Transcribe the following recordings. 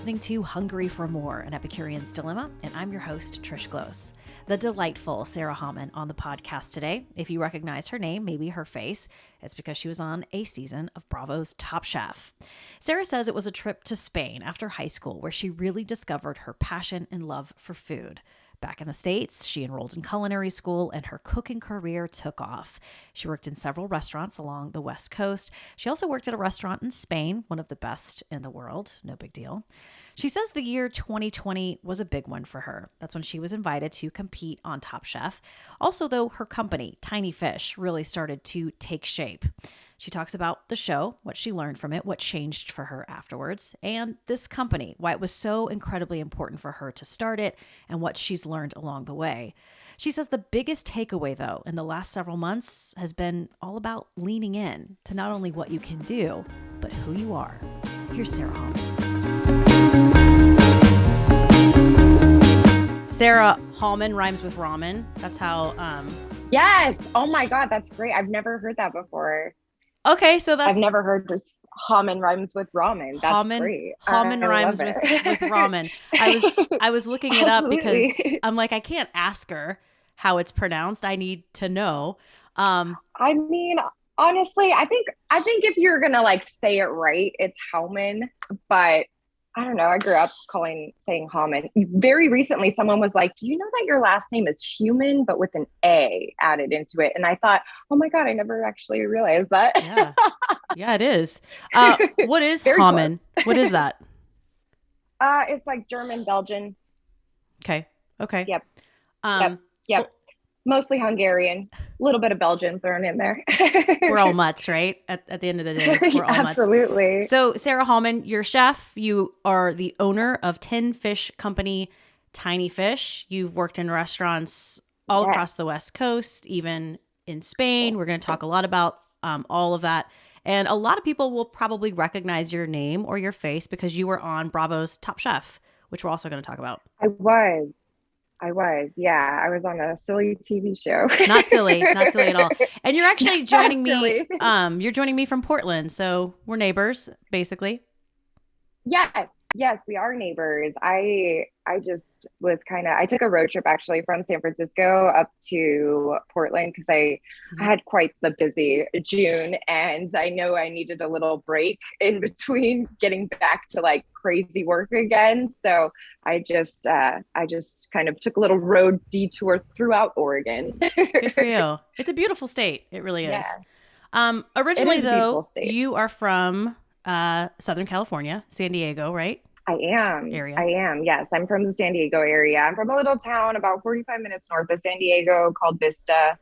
listening to Hungry for More, an Epicurean's Dilemma, and I'm your host, Trish Glose. The delightful Sara Hauman on the podcast today. If you recognize her name, maybe her face, it's because she was on a season of Bravo's Top Chef. Sara says it was a trip to Spain after high school where she really discovered her passion and love for food. Back in the States, she enrolled in culinary school and her cooking career took off. She worked in several restaurants along the West Coast. She also worked at a restaurant in Spain, one of the best in the world. No big deal. She says the year 2020 was a big one for her. That's when she was invited to compete on Top Chef. Also, though, her company, Tiny Fish, really started to take shape. She talks about the show, what she learned from it, what changed for her afterwards, and this company, why it was so incredibly important for her to start it, and what she's learned along the way. She says the biggest takeaway, though, in the last several months has been all about leaning in to not only what you can do, but who you are. Here's Sara Hauman. Sara Hauman rhymes with ramen. That's how... Yes. Oh my God, that's great. I've never heard that before. Okay, so that's... I've never heard this Hauman rhymes with ramen. That's great. Hauman rhymes with ramen. I was looking it up because I'm like, I can't ask her how it's pronounced. I need to know. I mean, honestly, I think if you're gonna say it right, it's Hauman, but I don't know. I grew up saying Hauman. Very recently, someone was like, do you know that your last name is Human, but with an A added into it? And I thought, oh my God, I never actually realized that. Yeah, it is. What is Hauman? What is that? It's like German, Belgian. Okay. Yep. Yep. Well, mostly Hungarian, a little bit of Belgian thrown in there. We're all mutts, right? At the end of the day, we're all mutts. Absolutely. So Sara Hauman, you're a chef. You are the owner of 10 fish company, Tiny Fish. You've worked in restaurants all across the West Coast, even in Spain. We're going to talk a lot about all of that. And a lot of people will probably recognize your name or your face because you were on Bravo's Top Chef, which we're also going to talk about. I was, yeah. I was on a silly TV show. Not silly at all. And you're actually joining me. You're joining me from Portland, so we're neighbors, basically. Yes, we are neighbors. I just was I took a road trip actually from San Francisco up to Portland because I had quite the busy June, and I know I needed a little break in between getting back to crazy work again. So I just kind of took a little road detour throughout Oregon. Good for you. It's a beautiful state. It really is. Yeah. Originally, though, you are from Southern California, San Diego, right? I am. Yes. I'm from the San Diego area. I'm from a little town about 45 minutes north of San Diego called Vista.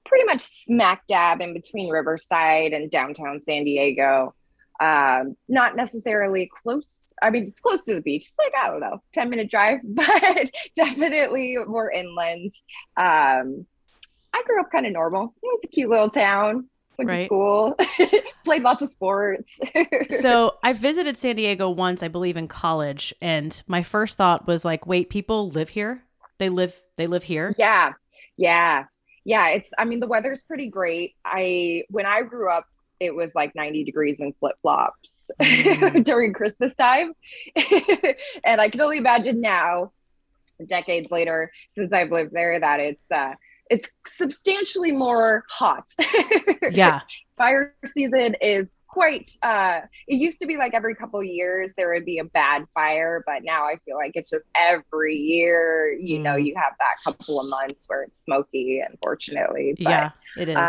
Pretty much smack dab in between Riverside and downtown San Diego. Not necessarily close. I mean, it's close to the beach. It's I don't know, 10-minute drive, but definitely more inland. I grew up kind of normal. It was a cute little town. Went to school, played lots of sports. So I visited San Diego once, I believe, in college. And my first thought was wait, people live here? They live here? Yeah. The weather's pretty great. When I grew up, it was 90 degrees and flip-flops during Christmas time. And I can only imagine now, decades later, since I've lived there, that it's substantially more hot. Yeah. Fire season is quite, it used to be every couple of years there would be a bad fire, but now I feel it's just every year, you have that couple of months where it's smoky, unfortunately. But, yeah, it is.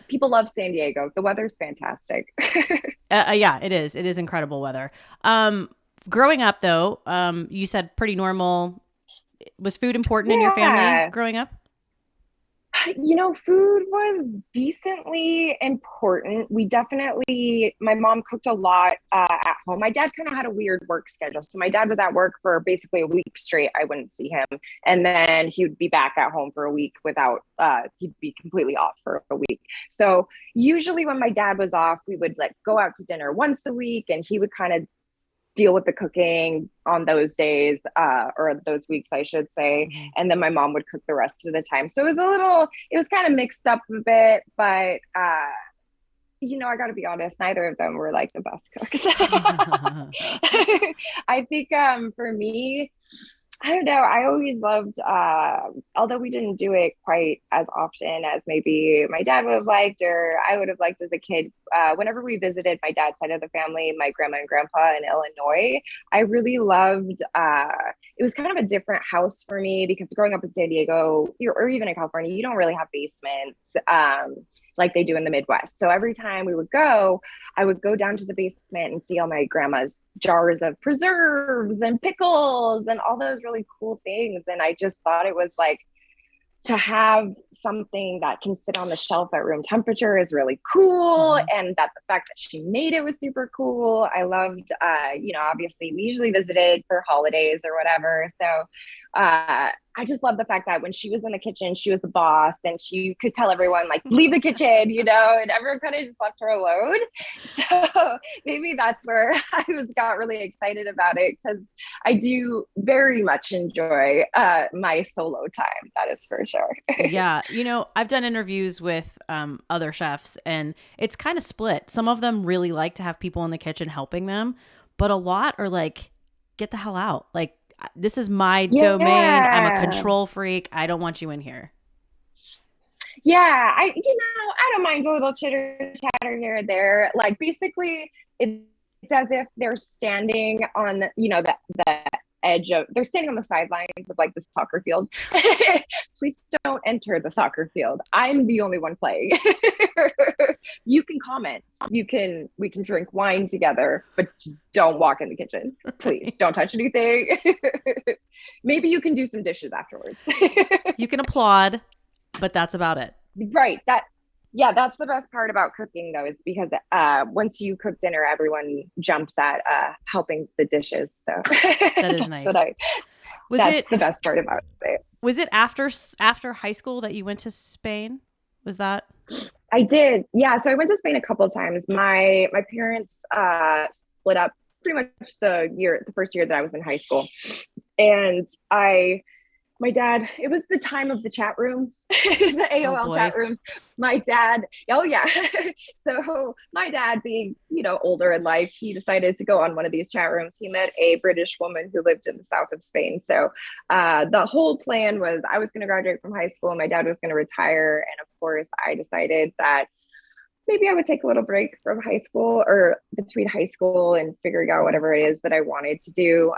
People love San Diego. The weather's fantastic. Yeah, it is. It is incredible weather. Growing up though, you said pretty normal. Was food important in your family growing up? Food was decently important. My mom cooked a lot at home. My dad kind of had a weird work schedule. So my dad was at work for basically a week straight. I wouldn't see him. And then he would be back at home for a week he'd be completely off for a week. So usually when my dad was off, we would go out to dinner once a week, and he would kind of deal with the cooking on those days, or those weeks, I should say. And then my mom would cook the rest of the time. So it was kind of mixed up a bit, but I got to be honest, neither of them were like the best cooks. I think for me, I don't know. I always loved, although we didn't do it quite as often as maybe my dad would have liked or I would have liked as a kid. Whenever we visited my dad's side of the family, my grandma and grandpa in Illinois, I really loved, it was kind of a different house for me because growing up in San Diego or even in California, you don't really have basements like they do in the Midwest. So every time we would go, I would go down to the basement and see all my grandma's jars of preserves and pickles and all those really cool things. And I just thought it was like to have something that can sit on the shelf at room temperature is really cool. And that the fact that she made it was super cool. I loved, obviously we usually visited for holidays or whatever. So I just love the fact that when she was in the kitchen, she was the boss and she could tell everyone like, leave the kitchen, and everyone kind of just left her alone. So maybe that's where I got really excited about it because I do very much enjoy my solo time. That is for sure. Yeah. I've done interviews with other chefs and it's kind of split. Some of them really like to have people in the kitchen helping them, but a lot are like, get the hell out. Like, this is my domain. I'm a control freak. I don't want you in here. Yeah, I don't mind a little chitter chatter here and there. Like basically, it's as if they're standing on, the edge of. They're standing on the sidelines of like the soccer field. Please don't enter the soccer field. I'm the only one playing. You can comment. We can drink wine together, but just don't walk in the kitchen. Please Right. don't touch anything. Maybe you can do some dishes afterwards. You can applaud, but that's about it. Right. That's the best part about cooking though, is because once you cook dinner, everyone jumps at helping the dishes. So That is nice. That's the best part about it. Was it after high school that you went to Spain? Was that? I did. Yeah. So I went to Spain a couple of times. My parents split up pretty much the first year that I was in high school. And my dad, it was the time of the chat rooms, the AOL chat rooms. My dad, oh yeah. So my dad being, older in life, he decided to go on one of these chat rooms. He met a British woman who lived in the south of Spain. So the whole plan was I was going to graduate from high school and my dad was going to retire. And of course, I decided that maybe I would take a little break from high school or between high school and figuring out whatever it is that I wanted to do.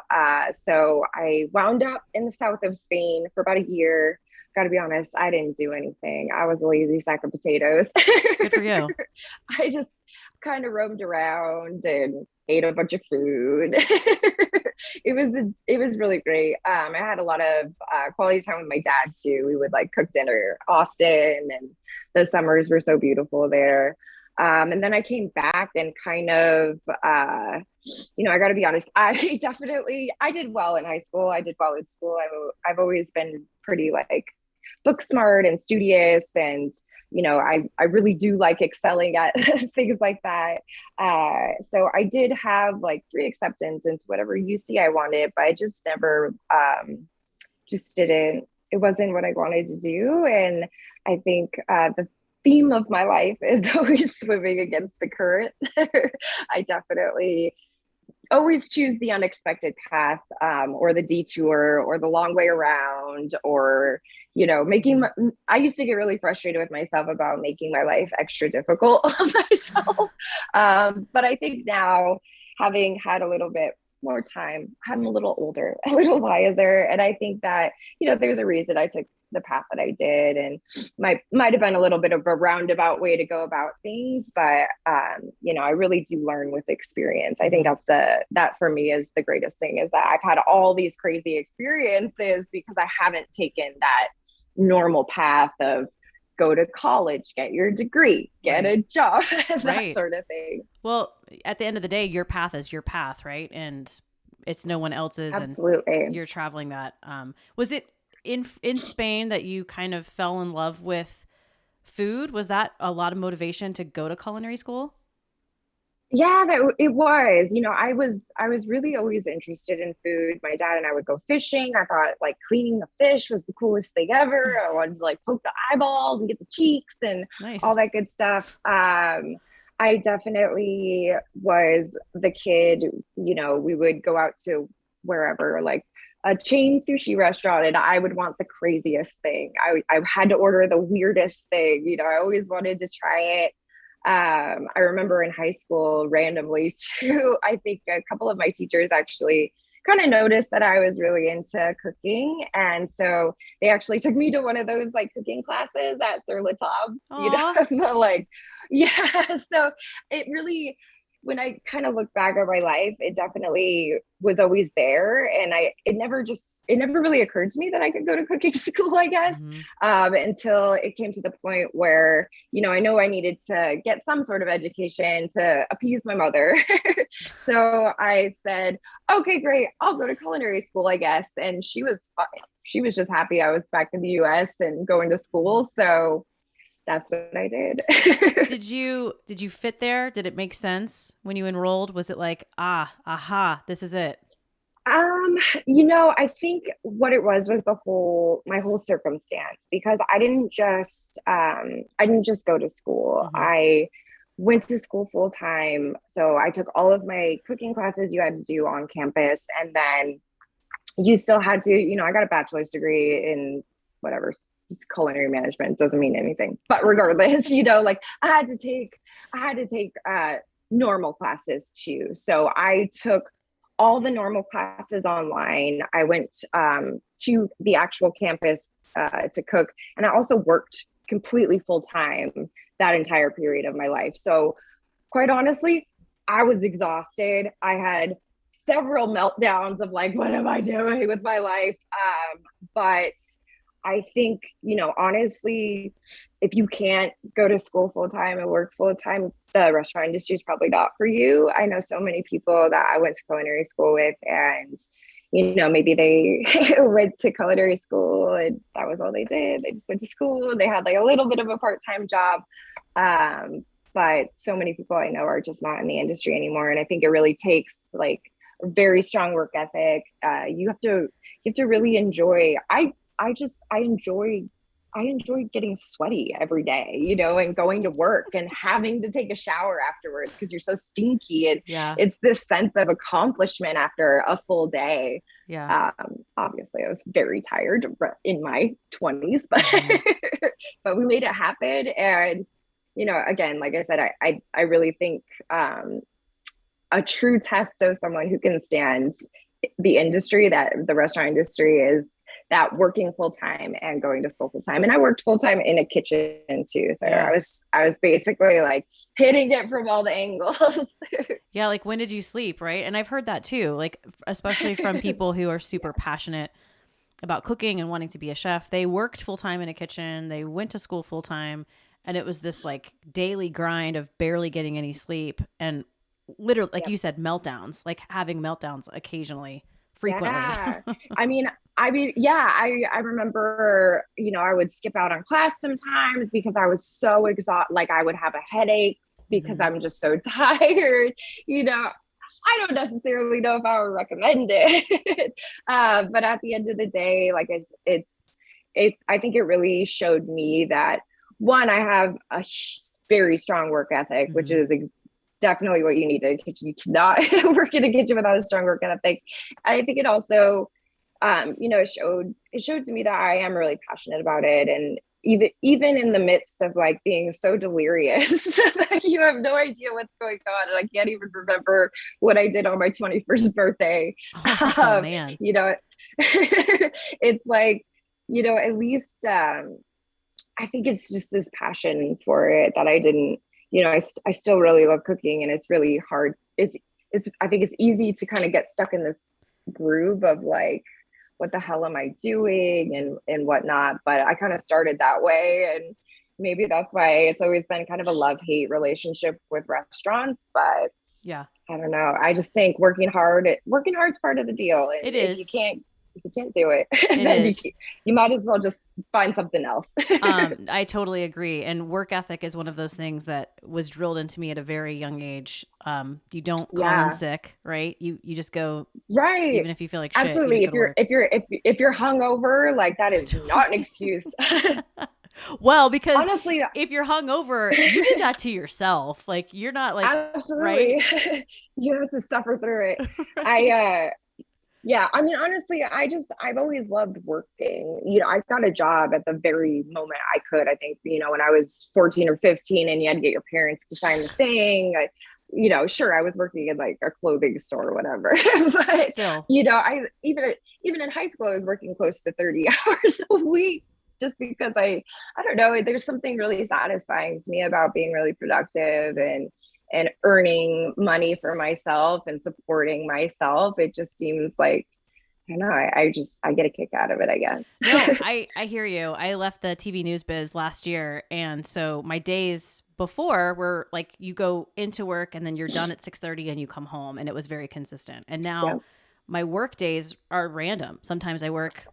So I wound up in the south of Spain for about a year. Got to be honest, I didn't do anything. I was a lazy sack of potatoes. Good for you. I just kind of roamed around and ate a bunch of food. It was really great. I had a lot of quality time with my dad too. We would like cook dinner often, and the summers were so beautiful there. And then I came back and kind of, I got to be honest, I did well in high school. I did well in school. I've always been pretty like book smart and studious and I really do like excelling at things like that. So I did have like pre-acceptance into whatever UC I wanted, but I just never just didn't, it wasn't what I wanted to do. And I think the theme of my life is always swimming against the current. I definitely always choose the unexpected path or the detour or the long way around or I used to get really frustrated with myself about making my life extra difficult on myself, but I think now, having had a little bit more time, I'm a little older, a little wiser, and I think that there's a reason I took the path that I did, and might have been a little bit of a roundabout way to go about things, but I really do learn with experience. I think that for me is the greatest thing, is that I've had all these crazy experiences because I haven't taken that normal path of go to college, get your degree, get a job, that sort of thing. Well, at the end of the day, your path is your path, right? And it's no one else's. Absolutely. And you're traveling that. Was it in Spain that you kind of fell in love with food? Was that a lot of motivation to go to culinary school? Yeah, it was. I was really always interested in food. My dad and I would go fishing. I thought like cleaning the fish was the coolest thing ever. I wanted to like poke the eyeballs and get the cheeks and Nice. all that good stuff. I definitely was the kid, we would go out to wherever, like a chain sushi restaurant, and I would want the craziest thing. I had to order the weirdest thing. I always wanted to try it. I remember in high school, randomly too, I think a couple of my teachers actually kind of noticed that I was really into cooking. And so they actually took me to one of those like cooking classes at Sur La Table, Aw. like, yeah. So it really, when I kind of look back at my life, it definitely was always there. And it never really occurred to me that I could go to cooking school, I guess, Mm-hmm. until it came to the point where, I know I needed to get some sort of education to appease my mother. So I said, okay, great, I'll go to culinary school, I guess. And she was fine. She was just happy I was back in the US and going to school. So that's what I did. Did you fit there? Did it make sense when you enrolled? Was it like, aha, this is it? Um, I think what it was my whole circumstance, because I didn't just go to school. Mm-hmm. I went to school full time. So I took all of my cooking classes you had to do on campus, and then you still had to, I got a bachelor's degree in whatever, culinary management, doesn't mean anything. But regardless, like I had to take normal classes too. So I took all the normal classes online. I went to the actual campus to cook, and I also worked completely full time that entire period of my life. So quite honestly, I was exhausted. I had several meltdowns of like, what am I doing with my life? But I think, honestly, if you can't go to school full time and work full time, the restaurant industry is probably not for you. I know so many people that I went to culinary school with, and, maybe they went to culinary school and that was all they did. They just went to school. They had like a little bit of a part time job. But so many people I know are just not in the industry anymore. And I think it really takes like a very strong work ethic. You have to really enjoy. I enjoy getting sweaty every day, and going to work and having to take a shower afterwards because you're so stinky. And Yeah. it's this sense of accomplishment after a full day. Yeah. Obviously, I was very tired in my 20s, but Mm-hmm. but we made it happen. And again, like I said, I really think a true test of someone who can stand the industry, that the restaurant industry, is that working full time and going to school full time. And I worked full time in a kitchen too. So Yeah. I was basically like hitting it from all the angles. Yeah, like when did you sleep, right? And I've heard that too, like especially from people who are super passionate about cooking and wanting to be a chef. They worked full time in a kitchen, they went to school full time, and it was this like daily grind of barely getting any sleep and literally, like Yep. you said, meltdowns, like having meltdowns occasionally, frequently. Yeah. I mean, yeah, I remember, I would skip out on class sometimes because I was so exhausted. Like I would have a headache because Hmm. I'm just so tired. I don't necessarily know if I would recommend it. But at the end of the day, like I think it really showed me that, one, I have a very strong work ethic, which Hmm. is definitely what you need in a kitchen. You cannot work in a kitchen without a strong work ethic. I think it also, it showed to me that I am really passionate about it. And even in the midst of like being so delirious that you have no idea what's going on, and I can't even remember what I did on my 21st birthday. Oh man. You know, it's like, at least I think it's just this passion for it that I didn't, I still really love cooking, and it's really hard. I think it's easy to kind of get stuck in this groove of like, what the hell am I doing and whatnot. But I kind of started that way, and maybe that's why it's always been kind of a love-hate relationship with restaurants. But Yeah, I don't know. I just think working hard is part of the deal. And it is. if you can't do it, It then is. you might as well just find something else. I totally agree. And work ethic is one of those things that was drilled into me at a very young age. You don't call in Yeah. sick, right? You just go, Right. even if you feel like shit, you just Absolutely. go to work. If you're hungover, like that is not an excuse. Well, because Honestly, if you're hungover, you did that to yourself. Like you're not like, right? absolutely. You have to suffer through it. I Right. Yeah, I mean, honestly, I've always loved working. I got a job at the very moment I could. I think, when I was 14 or 15 and you had to get your parents to sign the thing. Sure, I was working in like a clothing store or whatever. But, Still. I even in high school, I was working close to 30 hours a week just because I don't know, there's something really satisfying to me about being really productive and earning money for myself and supporting myself. It just seems like, I don't know, I get a kick out of it, I No, guess. I hear you. I left the TV news biz last year, and so my days before were like you go into work and then you're done at 6:30 and you come home, and it was very consistent. And Yeah. now my work days are random. Sometimes I work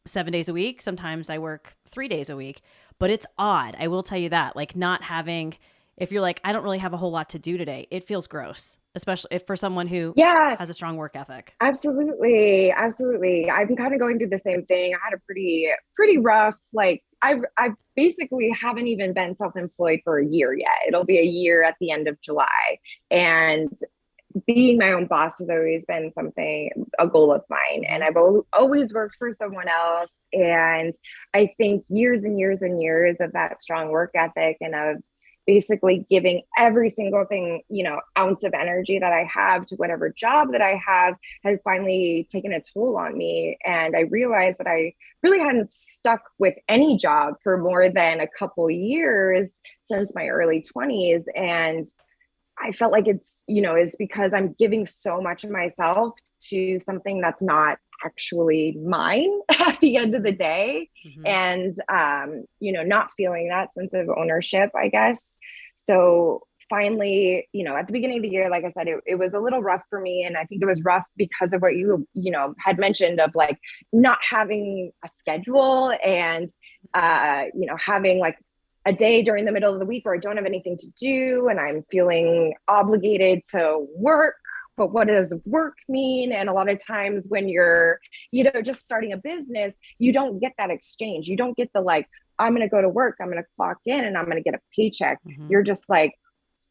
7 days a week, sometimes I work 3 days a week, but it's odd. I will tell you that. Like not having if you're like I don't really have a whole lot to do today, it feels gross, especially if for someone who Yeah, has a strong work ethic. absolutely. Absolutely. I'm kind of going through the same thing. I had a pretty rough, like I basically haven't even been self-employed for a year yet. It'll be a year at the end of July. And being my own boss has always been a goal of mine. And Mhm. I've always worked for someone else. And I think years and years and years of that strong work ethic and of basically giving every single thing, ounce of energy that I have to whatever job that I have has finally taken a toll on me. And I realized that I really hadn't stuck with any job for more than a couple years since my early 20s. And I felt like is because I'm giving so much of myself to something that's not actually mine at the end of the Mhm. day. Mhm. And, not feeling that sense of ownership, I guess. So finally, at the beginning of the year, like I said, it was a little rough for me. And I think it was rough because of what had mentioned of like not having a schedule and, having like a day during the middle of the week where I don't have anything to do and I'm feeling obligated to work. But what does work mean? And a lot of times when you're, just starting a business, you don't get that exchange. You don't get the like, I'm going to go to work, I'm going to clock in and I'm going to get a paycheck. Mhm. You're just like,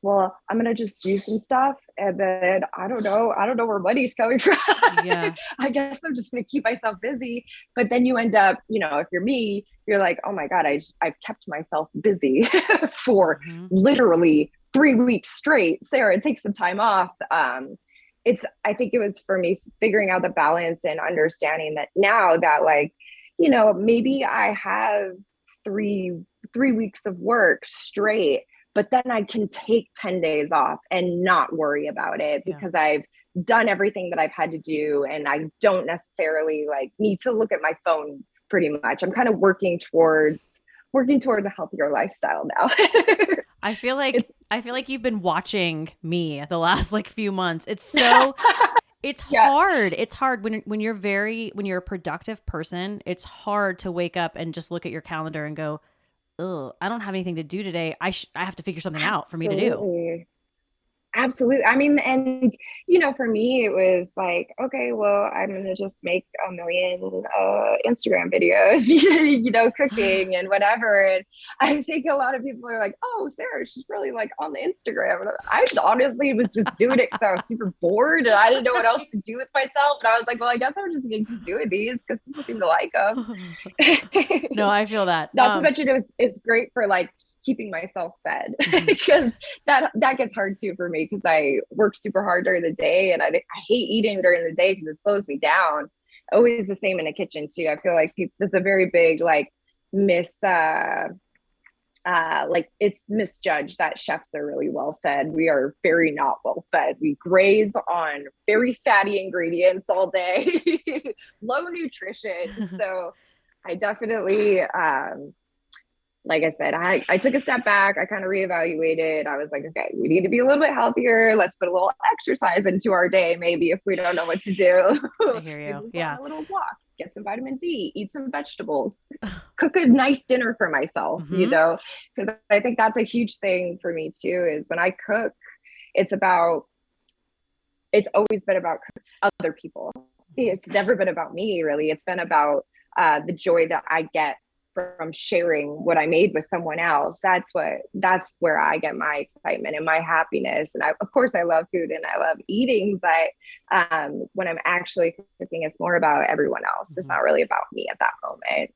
well, I'm gonna just do some stuff and then I don't know where money's coming from. Yeah. I guess I'm just gonna keep myself busy. But then you end up, if you're me, you're like, oh my God, I've kept myself busy for Mhm. literally 3 weeks straight. Sarah, take some time off. I think it was for me figuring out the balance and understanding that now that like, maybe I have three 3 weeks of work straight, but then I can take 10 days off and not worry about it Yeah. because I've done everything that I've had to do and I don't necessarily like need to look at my phone pretty much. I'm kind of working towards a healthier lifestyle now. I feel like It's I feel like you've been watching me the last like few months. It's so it's yeah, hard. It's hard when you're a productive person, it's hard to wake up and just look at your calendar and go, "Ugh, I don't have anything to do today. I have to figure something out for me to do." absolutely. Absolutely. I mean, and for me, it was like, okay, well, I'm gonna just make a million Instagram videos, cooking and whatever. And I think a lot of people are like, oh, Sarah, she's really like on the Instagram. And I honestly was just doing it because I was super bored and I didn't know what else to do with myself. And I was like, well, I guess I'm just gonna keep doing these because people seem to like them. No, I feel that. Not to mention it's great for like keeping myself fed Mhm. because that gets hard too for me because I work super hard during the day and I hate eating during the day because it slows me down. Always the same in the kitchen too. I feel like there's a very big like miss like it's misjudged that chefs are really well fed. We are very not well fed. We graze on very fatty ingredients all day, low nutrition. So I definitely like I said, I took a step back. I kind of reevaluated. I was like, okay, we need to be a little bit healthier. Let's put a little exercise into our day, maybe if we don't know what to do. I hear Maybe you. we'll go on Yeah. a little walk, get some vitamin D, eat some vegetables, cook a nice dinner for myself, Mhm. because I think that's a huge thing for me too, is when I cook, it's about, it's always been about other people. It's never been about me, really. It's been about the joy that I get from sharing what I made with someone else, that's where I get my excitement and my happiness. And of course I love food and I love eating, but when I'm actually cooking, it's more about everyone else. It's not really about me at that moment.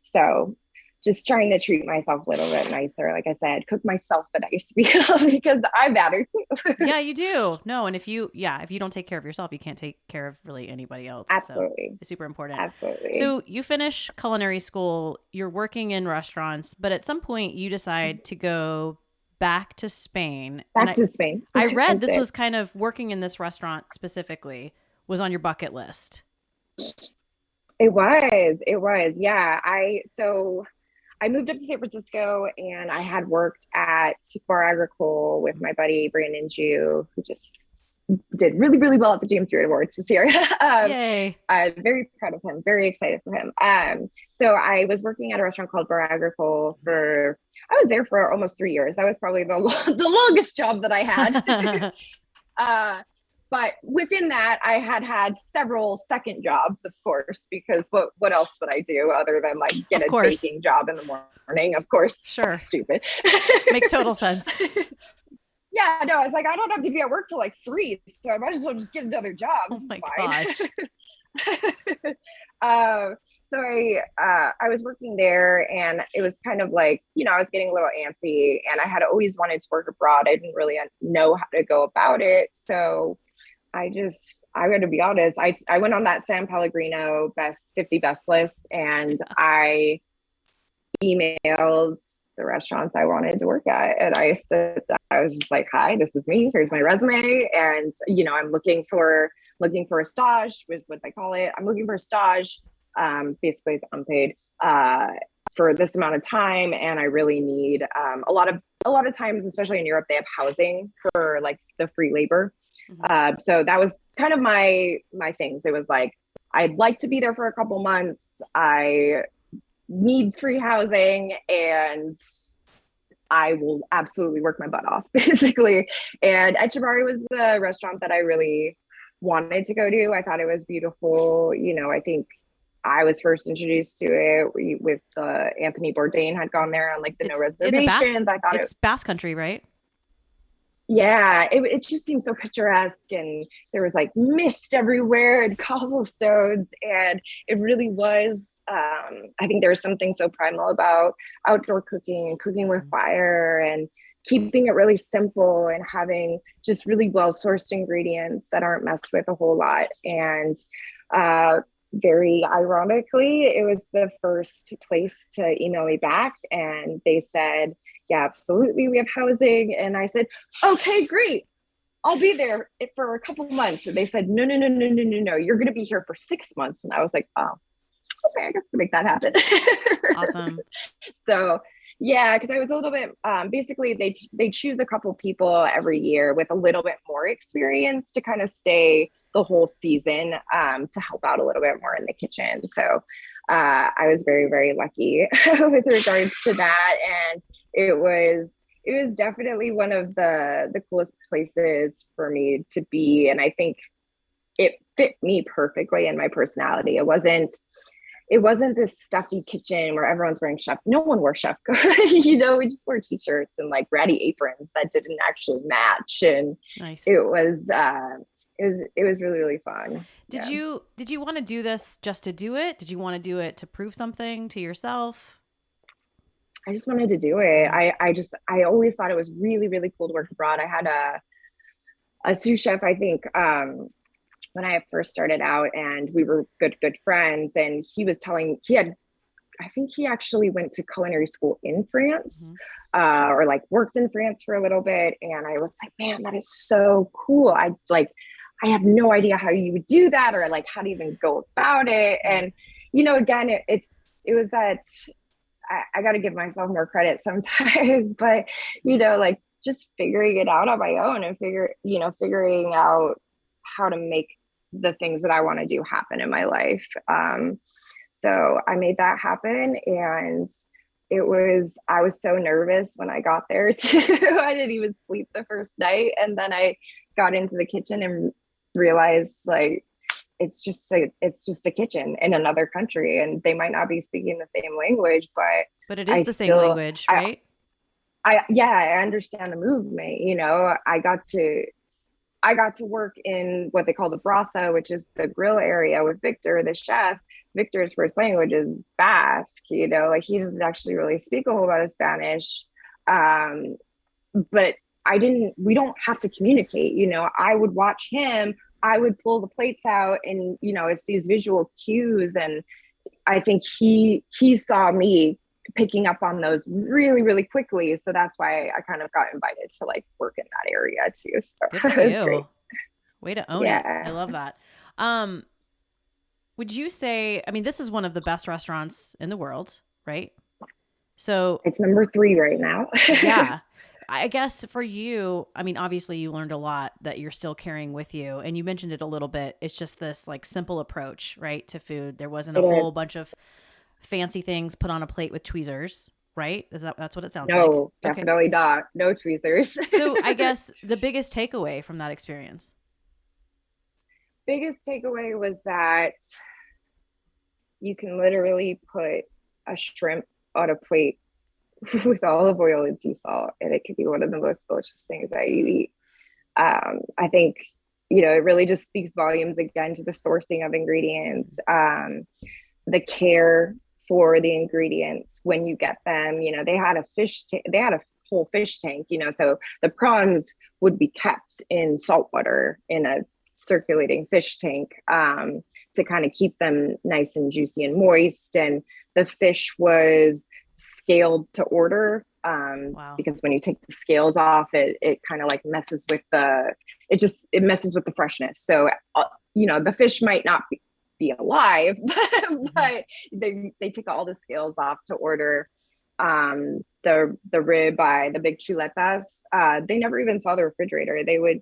So just trying to treat myself a little bit nicer. Like I said, cook myself a nice meal because I matter too. Yeah, you do. No, and if you don't take care of yourself, you can't take care of really anybody else. So Absolutely. it's super important. Absolutely. So you finish culinary school, you're working in restaurants, but at some point you decide to go back to Spain. Back to Spain. I read That's this it. was kind of working in this restaurant specifically was on your bucket list. It was. Yeah. I moved up to San Francisco and I had worked at Bar Agricole with my buddy Brandon Jew, who just did really, really well at the James Stewart Awards this year. Yay. I'm very proud of him, very excited for him. So I was working at a restaurant called Bar Agricole I was there for almost 3 years. That was probably the longest job that I had. But within that, I had several second jobs, of course, because what else would I do other than like get a baking job in the morning? Of course, sure, stupid. Makes total sense. Yeah, no, I was like, I don't have to be at work till like 3, so I might as well just get another job. Oh my gosh. So I was working there, and it was kind of like, I was getting a little antsy, and I had always wanted to work abroad. I didn't really know how to go about it, so I got to be honest, I went on that San Pellegrino 50 best list, and I emailed the restaurants I wanted to work at. And I was just like, hi, this is me. Here's my resume. And, I'm looking for a stage, was what they call it. I'm looking for a stage. Basically it's unpaid, for this amount of time. And I really need, a lot of times, especially in Europe, they have housing for like the free labor. So that was kind of my things. It was like, I'd like to be there for a couple months. I need free housing, and I will absolutely work my butt off, basically. And Etchebarri was the restaurant that I really wanted to go to. I thought it was beautiful. I think I was first introduced to it with Anthony Bourdain had gone there on like the No Reservations. I thought it's Basque Country, right? Yeah, it just seemed so picturesque, and there was like mist everywhere and cobblestones, and it really was. I think there was something so primal about outdoor cooking and cooking with fire and keeping it really simple and having just really well sourced ingredients that aren't messed with a whole lot. And very ironically, it was the first place to email me back, and they said, yeah, absolutely, we have housing. And I said, okay, great, I'll be there for a couple months. And they said, no, you're going to be here for 6 months. And I was like, oh, okay, I guess I can make that happen. Awesome. So yeah, because I was a little bit, basically they choose a couple people every year with a little bit more experience to kind of stay the whole season, to help out a little bit more in the kitchen. So I was very, very lucky with regards to that. And it was definitely one of the coolest places for me to be. And I think it fit me perfectly in my personality. It wasn't this stuffy kitchen where everyone's wearing chef. No one wore chef coat. We just wore t-shirts and like ratty aprons that didn't actually match. And nice. It was really, really fun. Did you want to do this just to do it? Did you want to do it to prove something to yourself? I just wanted to do it. I always thought it was really, really cool to work abroad. I had a sous chef, I think, when I first started out, and we were good friends. And I think he actually went to culinary school in France, or like worked in France for a little bit. And I was like, man, that is so cool. I have no idea how you would do that, or like how to even go about it. And, again, it was that I got to give myself more credit sometimes, but, like just figuring it out on my own and figuring out how to make the things that I want to do happen in my life. So I made that happen, and I was so nervous when I got there too. I didn't even sleep the first night. And then I got into the kitchen and realized like it's just a kitchen in another country, and they might not be speaking the same language, but But it is I the same still language, right? yeah, I understand the movement. I got to work in what they call the brasa, which is the grill area with Victor, the chef. Victor's first language is Basque, like he doesn't actually really speak a whole lot of Spanish. Um, but we don't have to communicate. I would watch him, I would pull the plates out, and, it's these visual cues. And I think he saw me picking up on those really, really quickly. So that's why I kind of got invited to like work in that area too. Good So for it was great. you. Way to own it. I Yeah. love that. Um, would you say, I mean, this is one of the best restaurants in the world, right? So, It's number 3 right now. yeah, I guess for you, I mean, obviously you learned a lot that you're still carrying with you. And you mentioned it a little bit. It's just this like simple approach, right, to food. There wasn't a It is. whole bunch of fancy things put on a plate with tweezers, right? That's what it sounds like? No, Okay. definitely not. No tweezers. So I guess the biggest takeaway from that experience. Biggest takeaway was that you can literally put a shrimp on a plate with olive oil and sea salt, and it could be one of the most delicious things that you eat. I think, it really just speaks volumes again to the sourcing of ingredients, the care for the ingredients when you get them. They had they had a whole fish tank, so the prawns would be kept in salt water in a circulating fish tank, to kind of keep them nice and juicy and moist. And the fish was scaled to order, Wow. because when you take the scales off, it kind of like messes with it messes with the freshness. So the fish might not be alive, Hmm. but they took all the scales off to order, the rib eye, the big chuletas. They never even saw the refrigerator. They would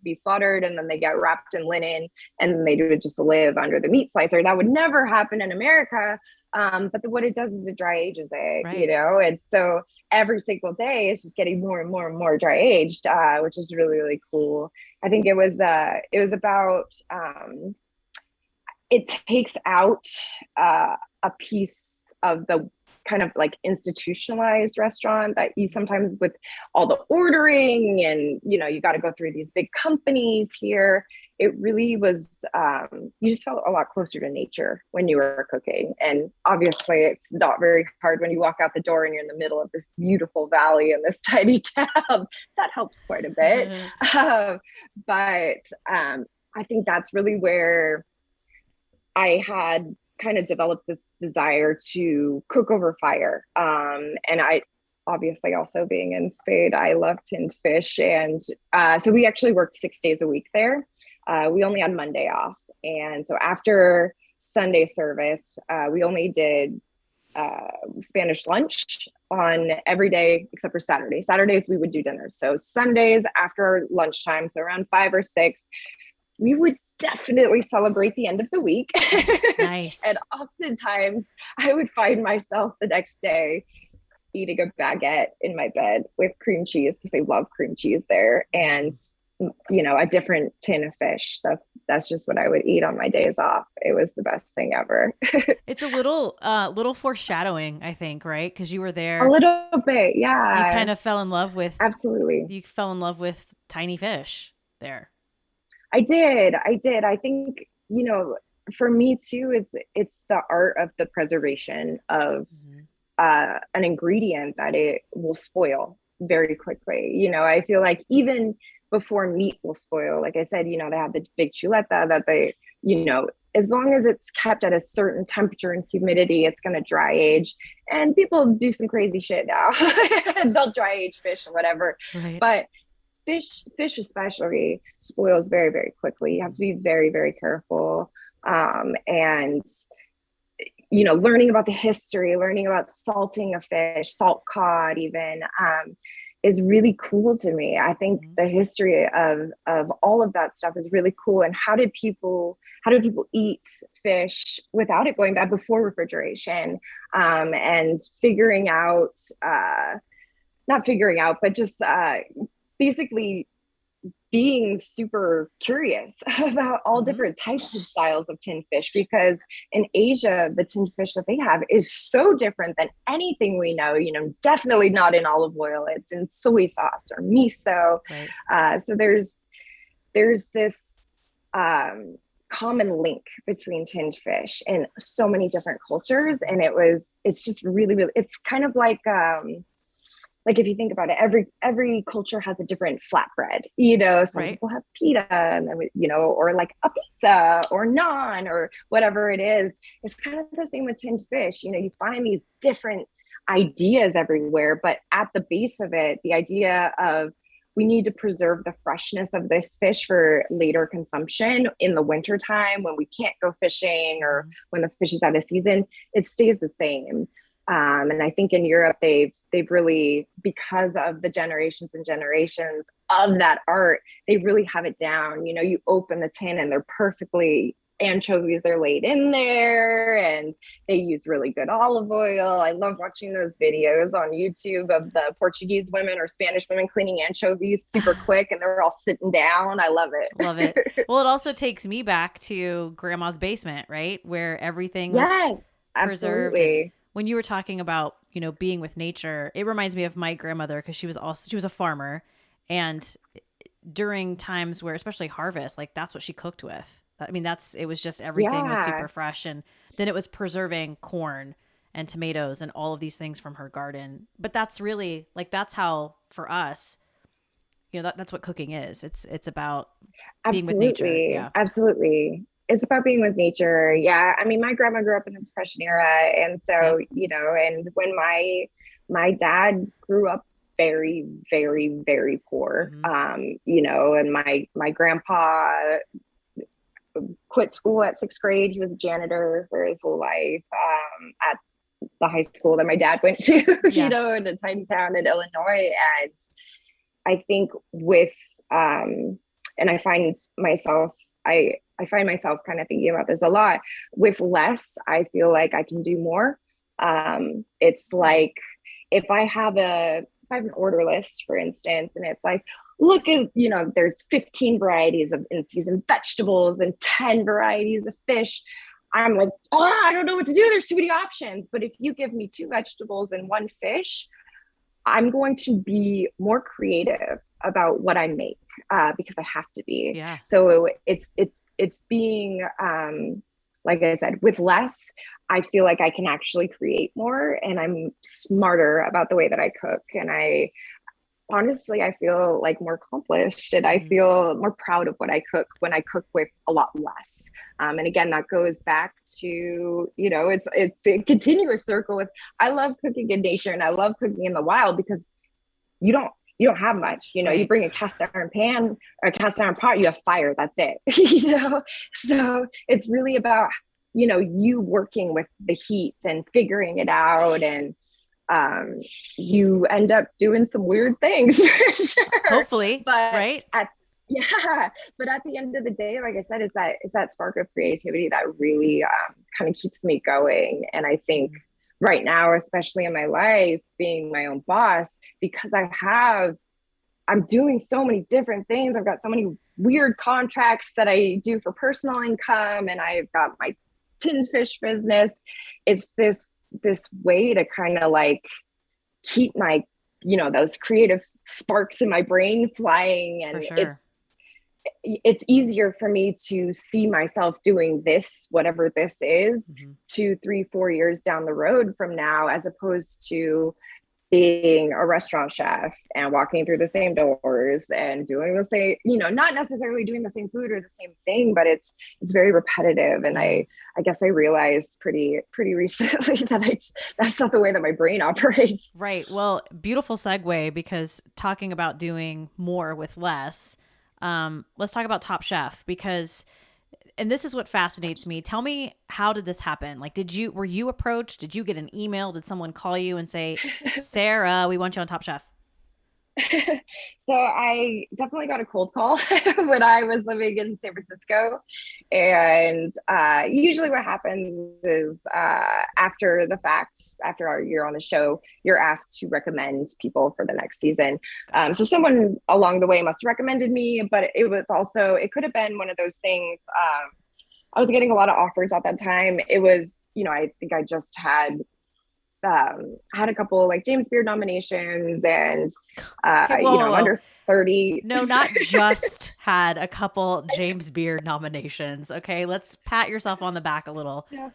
be slaughtered, and then they get wrapped in linen, and then they would just live under the meat slicer. That would never happen in America. But what it does is it dry ages it, Right. and so every single day it's just getting more and more and more dry aged, which is really, really cool. I think it was about, it takes out, a piece of the kind of like institutionalized restaurant that you sometimes, with all the ordering, and you got to go through these big companies here. It really was, you just felt a lot closer to nature when you were cooking. And obviously it's not very hard when you walk out the door and you're in the middle of this beautiful valley in this tiny town. That helps quite a bit. um, but I think that's really where I had kind of developed this desire to cook over fire. And I, obviously, also being in Spain, I love tinned fish. And so we actually worked 6 days a week there. We only had Monday off. And so after Sunday service, we only did Spanish lunch on every day except for Saturday. Saturdays, we would do dinner. So Sundays after lunchtime, so around 5 or 6, we would definitely celebrate the end of the week. And Nice. oftentimes I would find myself the next day eating a baguette in my bed with cream cheese, because they love cream cheese there, and a different tin of fish. That's just what I would eat on my days off. It was the best thing ever. It's a little foreshadowing, I think, right? Because you were A there, little bit, you yeah, kind of fell in love with absolutely. you fell in love with tiny fish there. I did. I think, for me too, it's the art of the preservation of, Hmm. an ingredient that it will spoil very quickly. I feel like even before meat will spoil, like I said, they have the big chuleta that you know, as long as it's kept at a certain temperature and humidity, it's going to dry age. And people do some crazy shit now. They'll dry age fish or whatever. Right. But fish especially spoils very, very quickly. You have to be very, very careful. And learning about the history, learning about salting a fish, salt cod, even, is really cool to me. I think Mhm. the history of all of that stuff is really cool. And how did people eat fish without it going bad before refrigeration? And figuring out, not figuring out, but just, basically being super curious about all different types of styles of tinned fish, because in Asia, the tinned fish that they have is so different than anything we know, definitely not in olive oil. It's in soy sauce or miso. Right. So there's this common link between tinned fish in so many different cultures. And it's just really, really, it's kind of like if you think about it, every culture has a different flatbread, some Right. people have pita and then, or like a pizza or naan or whatever it is. It's kind of the same with tinned fish. You find these different ideas everywhere, but at the base of it, the idea of we need to preserve the freshness of this fish for later consumption in the wintertime when we can't go fishing or when the fish is out of season, it stays the same. And I think in Europe, they've really, because of the generations and generations of that art, they really have it down. You open the tin and they're perfectly, anchovies are laid in there and they use really good olive oil. I love watching those videos on YouTube of the Portuguese women or Spanish women cleaning anchovies super quick and they're all sitting down. I love it. Love it. Well, it also takes me back to grandma's basement, right? Where everything was Yes, preserved. And absolutely. when you were talking about, being with nature, it reminds me of my grandmother because she was a farmer. And during times where, especially harvest, like that's what she cooked with. I mean, it was just everything was Yeah, super fresh. And then it was preserving corn and tomatoes and all of these things from her garden. But that's really like, that's how for us, that's what cooking is. It's about being with nature. absolutely. Yeah. Absolutely. It's about being with nature. Yeah. I mean, my grandma grew up in the Depression era. And Yep. so, and when my dad grew up very, very, very poor, Mm-hmm. and my grandpa quit school at sixth grade. He was a janitor for his whole life at the high school that my dad went to, Yeah. in a tiny town in Illinois. And I think and I find myself kind of thinking about this a lot. With less, I feel like I can do more. It's like if I have an order list, for instance, and it's like, look at, there's 15 varieties of in-season vegetables and 10 varieties of fish. I'm like, I don't know what to do. There's too many options. But if you give me 2 vegetables and 1 fish, I'm going to be more creative about what I make because I have to be. Yeah. So it's being like I said, with less, I feel like I can actually create more, and I'm smarter about the way that I cook. And honestly, I feel like more accomplished and I feel more proud of what I cook when I cook with a lot less. And again, that goes back to, it's a continuous circle with, I love cooking in nature and I love cooking in the wild because you don't have much, you Right. bring a cast iron pan or a cast iron pot, you have fire, that's it. So it's really about, you working with the heat and figuring it out, and you end up doing some weird things for sure. Hopefully. But Right. yeah, but at the end of the day, like I said, it's that spark of creativity that really kind of keeps me going. And I think right now, especially in my life, being my own boss, because I'm doing so many different things. I've got so many weird contracts that I do for personal income, and I've got my tinned fish business. It's this way to kind of like keep my, those creative sparks in my brain flying. And For sure. it's easier for me to see myself doing this, whatever this is, 2, 3, 4 years down the road from now, as opposed to being a restaurant chef and walking through the same doors and doing the same, not necessarily doing the same food or the same thing, but it's very repetitive. And I guess I realized pretty recently that that's not the way that my brain operates. Right. Well, beautiful segue, because talking about doing more with less, let's talk about Top Chef, because, and this is what fascinates me. Tell me, how did this happen? Like, were you approached? Did you get an email? Did someone call you and say, Sarah, we want you on Top Chef? So I definitely got a cold call when I was living in San Francisco. And usually what happens is after the fact, after you're on the show, you're asked to recommend people for the next season. Gotcha. So someone along the way must have recommended me, but it was also, it could have been one of those things. I was getting a lot of offers at that time. It was, I think I just had a couple like James Beard nominations and Okay, whoa, whoa, I'm whoa. under 30. No, not just had a couple James Beard nominations. Okay, let's pat yourself on the back a little. Yeah,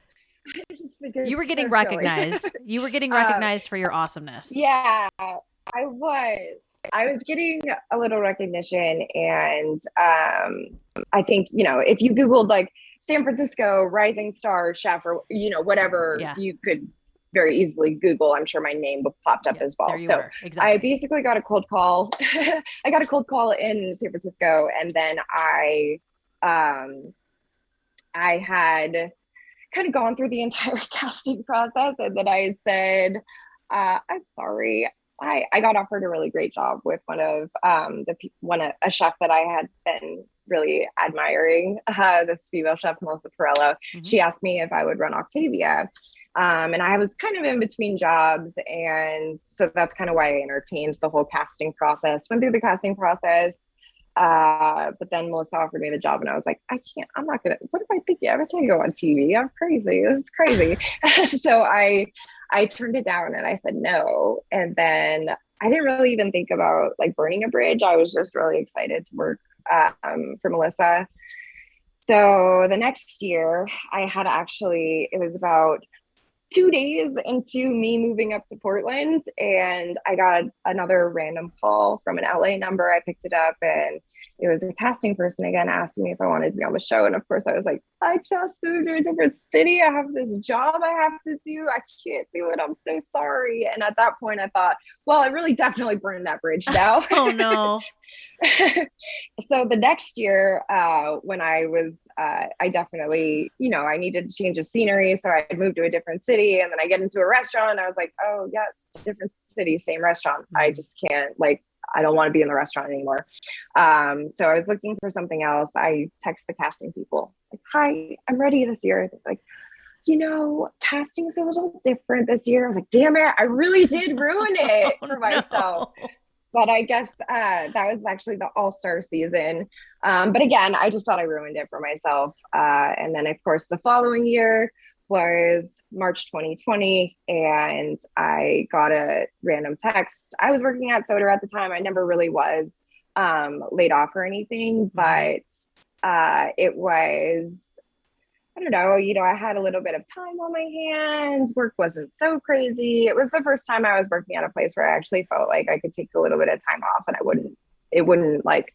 I just think You it's were getting so silly. recognized. You were getting um, recognized for your awesomeness. yeah, I was getting a little recognition, and I think if you googled like San Francisco rising star chef or whatever, Yeah. you could very easily Google. I'm sure my name popped up Yeah. as well. There you So were. I Exactly. basically got a cold call. I got a cold call in San Francisco, and then um, I had kind of gone through the entire casting process, and then I said, "I'm sorry." I got offered a really great job with one of a chef that I had been really admiring, this female chef Melissa Perello. Hmm. She asked me if I would run Octavia. And I was kind of in between jobs. And so that's kind of why I entertained the whole casting process, went through the casting process. But then Melissa offered me the job, and I was like, I'm not gonna, what am I thinking? I can't go on TV. I'm crazy. This is crazy. So I turned it down and I said no. And then I didn't really even think about like burning a bridge. I was just really excited to work for Melissa. So the next year, it was about 2 days into me moving up to Portland, and I got another random call from an LA number. I picked it up, and it was a casting person again asking me if I wanted to be on the show. And of course, I was like, I just moved to a different city. I have this job I have to do. I can't do it. I'm so sorry. And at that point, I thought, well, I really definitely burned that bridge now. Oh no. So the next year, when I definitely, I needed to change the scenery. So I moved to a different city, and then I get into a restaurant and I was like, oh yeah, different city, same restaurant. I Mhm. just can't, like, I don't want to be in the restaurant anymore. So I was looking for something else. I text the casting people like, hi, I'm ready this year. They're like, casting's a little different this year. I was like, damn it, I really did ruin it Oh for myself. no. But I guess that was actually the all-star season. But again, I just thought I ruined it for myself. And then, of course, the following year was March 2020, and I got a random text. I was working at Soda at the time. I never really was laid off or anything, Hmm. but it was, I don't know, I had a little bit of time on my hands. Work wasn't so crazy. It was the first time I was working at a place where I actually felt like I could take a little bit of time off and it wouldn't like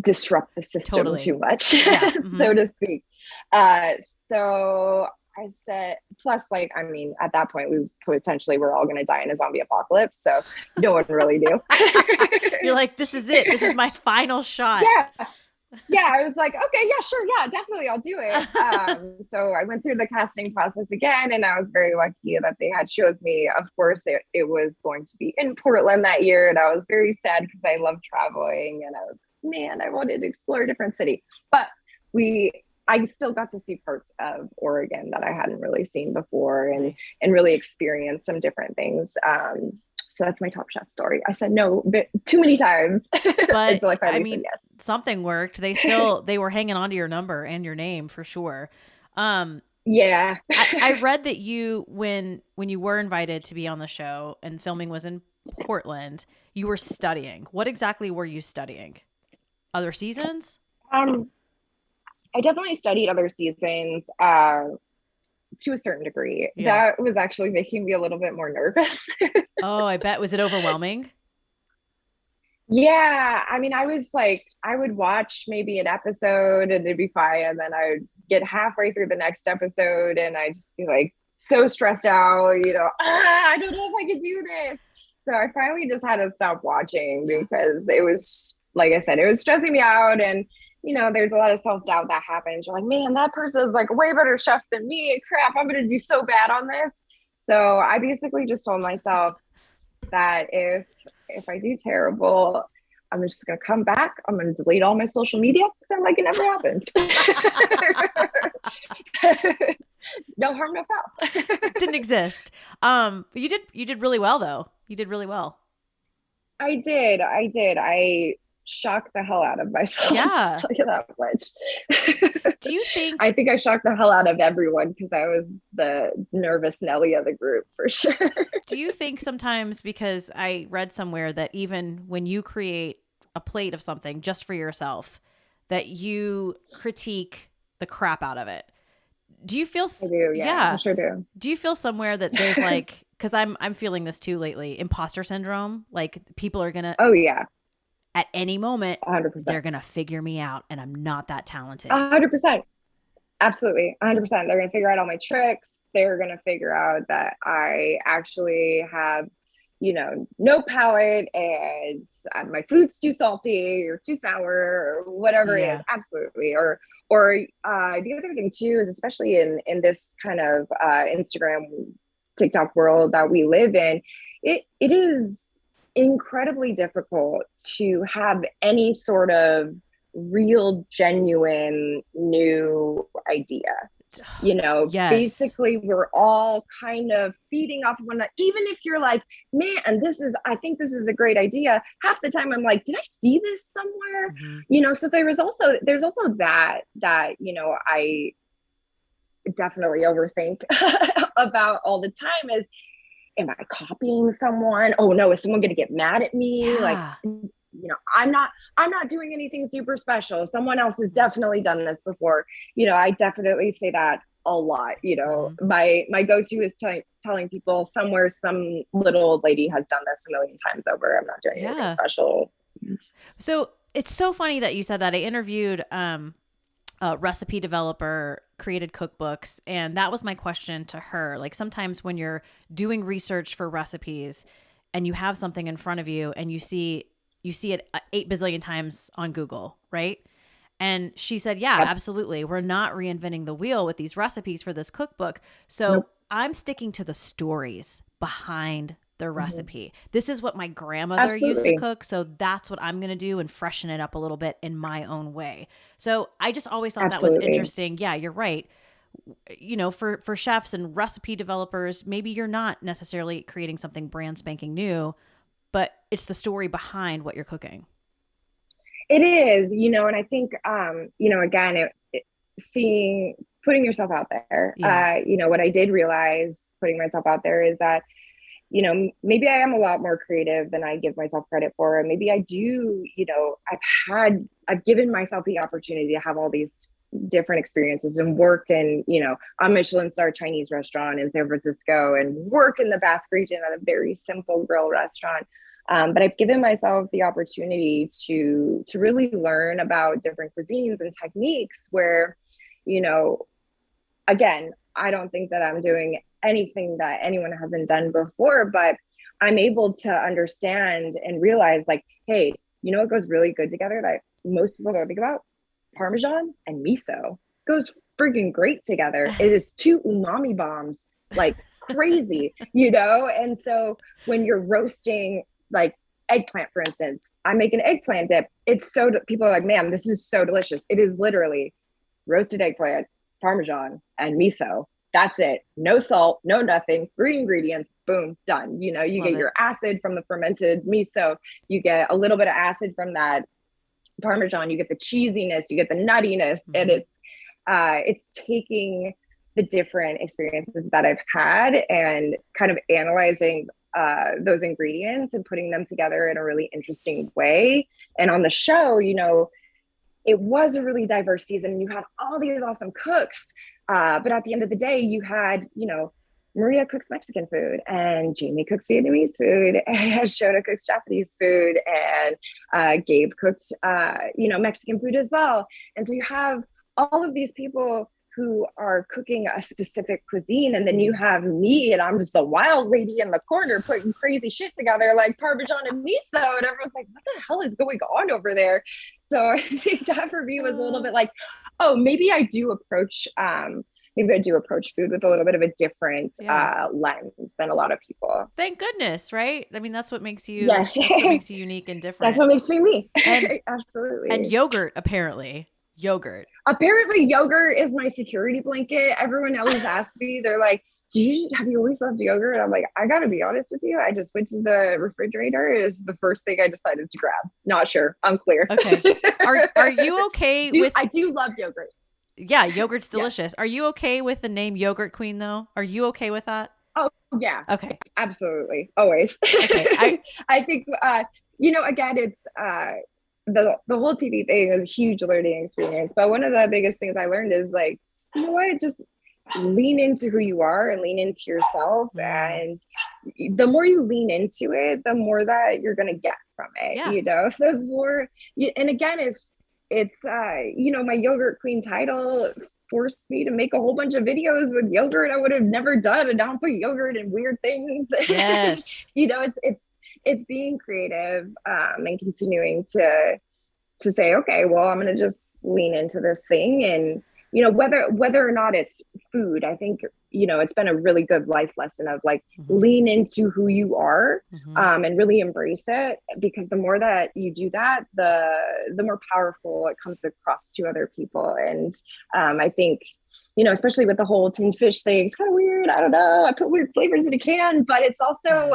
disrupt the system Totally. too much, Yeah. Hmm. so to speak. Uh, so I said, plus, like, I mean, at that point, we potentially were all going to die in a zombie apocalypse. So no one really knew. You're like, this is it. This is my final shot. Yeah, yeah, I was like, okay, yeah, sure, yeah, definitely, I'll do it. So I went through the casting process again, and I was very lucky that they had chose me. Of course, it was going to be in Portland that year, and I was very sad because I love traveling, and I was, man, I wanted to explore a different city. But I still got to see parts of Oregon that I hadn't really seen before, and Nice. really experience some different things. So that's my Top Chef story. I said no too many times But until I I finally said mean, yes. something worked. They were hanging on to your number and your name for sure. Um, Yeah. I read that when you were invited to be on the show and filming was in Portland, you were studying. What exactly were you studying? Other seasons? Um, I definitely studied other seasons to a certain degree. Yeah. That was actually making me a little bit more nervous. Oh, I bet. Was it overwhelming? Yeah, I mean, I was like, I would watch maybe an episode and it'd be fine, and then I would get halfway through the next episode and I just be like so stressed out, I don't know if I could do this. So I finally just had to stop watching Yeah. because it was, like I said, it was stressing me out, and there's a lot of self-doubt that happens. You're like, man, that person's like a way better chef than me. Crap, I'm gonna do so bad on this. So I basically just told myself, that if I do terrible, I'm just gonna come back. I'm gonna delete all my social media, pretend like it never happened. No harm, no foul. Didn't exist. But you did really well though. You did really well. I did. I shocked the hell out of myself. Yeah. I'll tell you that much. Do you think I think I shocked the hell out of everyone because I was the nervous Nelly of the group for sure. Do you think sometimes, because I read somewhere that even when you create a plate of something just for yourself, that you critique the crap out of it? Do you feel I do, yeah. I sure do. Do you feel somewhere that there's like, because I'm feeling this too lately, imposter syndrome? Like people are gonna, Oh yeah, at any moment 100%. they're gonna figure me out, and I'm not that talented. 100%. Absolutely, 100%. They're gonna figure out all my tricks. They're gonna figure out that I actually have, no palate, and my food's too salty or too sour or whatever it Yeah. is. Absolutely. Or the other thing too is, especially in this kind of Instagram, TikTok world that we live in, it is incredibly difficult to have any sort of real, genuine new idea. Yes. Basically we're all kind of feeding off of one another. Even if you're like, man, I think this is a great idea, half the time I'm like, did I see this somewhere? So there's also that I definitely overthink about all the time is, am I copying someone? Oh no, is someone going to get mad at me? Yeah. Like, I'm not doing anything super special. Someone else has definitely done this before. I definitely say that a lot. My go-to is telling people somewhere some little old lady has done this a million times over. I'm not doing anything special. So it's so funny that you said that. I interviewed a recipe developer, created cookbooks, and that was my question to her. Like sometimes when you're doing research for recipes and you have something in front of you and you see it 8 bazillion times on Google, right? And she said, yeah, Yep. absolutely. We're not reinventing the wheel with these recipes for this cookbook. So I'm sticking to the stories behind the recipe. This is what my grandmother used to cook. So that's what I'm going to do and freshen it up a little bit in my own way. So I just always thought that was interesting. Yeah, you're right. For chefs and recipe developers, maybe you're not necessarily creating something brand spanking new, but it's the story behind what you're cooking. It is, and I think, again, putting yourself out there, what I did realize putting myself out there is that, maybe I am a lot more creative than I give myself credit for. And maybe I do, I've given myself the opportunity to have all these different experiences and work in, a Michelin-star Chinese restaurant in San Francisco and work in the Basque region at a very simple grill restaurant. But I've given myself the opportunity to really learn about different cuisines and techniques where, again, I don't think that I'm doing anything that anyone hasn't done before, but I'm able to understand and realize like, hey, what goes really good together that most people don't think about? Parmesan and miso goes freaking great together. It is two umami bombs, like crazy, And so when you're roasting like eggplant, for instance, I make an eggplant dip. People are like, man, this is so delicious. It is literally roasted eggplant, Parmesan, and miso. That's it. No salt, no nothing, 3 ingredients, boom, done. You get your acid from the fermented miso. You get a little bit of acid from that Parmesan. You get the cheesiness, you get the nuttiness. And it's taking the different experiences that I've had and kind of analyzing those ingredients and putting them together in a really interesting way. And on the show, it was a really diverse season. You had all these awesome cooks. But at the end of the day, you had, Maria cooks Mexican food and Jamie cooks Vietnamese food and Shona cooks Japanese food and Gabe cooked, Mexican food as well. And so you have all of these people who are cooking a specific cuisine. And then you have me, and I'm just a wild lady in the corner putting crazy shit together like Parmesan and miso. And everyone's like, what the hell is going on over there? So I think that for me was a little bit like, oh, maybe I do approach maybe I do approach food with a little bit of a different Yeah. lens than a lot of people. Thank goodness, right? I mean, Yes. that's what makes you unique and That's different. what makes me me. And Absolutely. yogurt, apparently. Yogurt. Apparently, yogurt is my security blanket. Everyone always asks me, they're like, have you always loved yogurt? I'm like, I gotta be honest with you. I just went to the refrigerator. It's the first thing I decided to grab. Not sure. Unclear. Okay. Are you okay with I do love yogurt. Yeah, yogurt's Yes. delicious. Are you okay with the name Yogurt Queen though? Are you okay with that? Oh yeah. Okay. Absolutely. Always. Okay. I think again, it's the whole TV thing is a huge learning experience. But one of the biggest things I learned is like, you know what, just lean into who you are and lean into yourself. And the more you lean into it, the more that you're gonna get from it. Yeah. The more and again, it's my Yogurt Queen title forced me to make a whole bunch of videos with yogurt I would have never done, and now put yogurt in weird things. Yes. It's being creative, and continuing to say, okay, well, I'm going to just lean into this thing. And whether or not it's food, I think it's been a really good life lesson of like, lean into who you are, and really embrace it, because the more that you do that, the more powerful it comes across to other people. And I think especially with the whole tinned fish thing, it's kind of weird. I don't know, I put weird flavors in a can, but it's also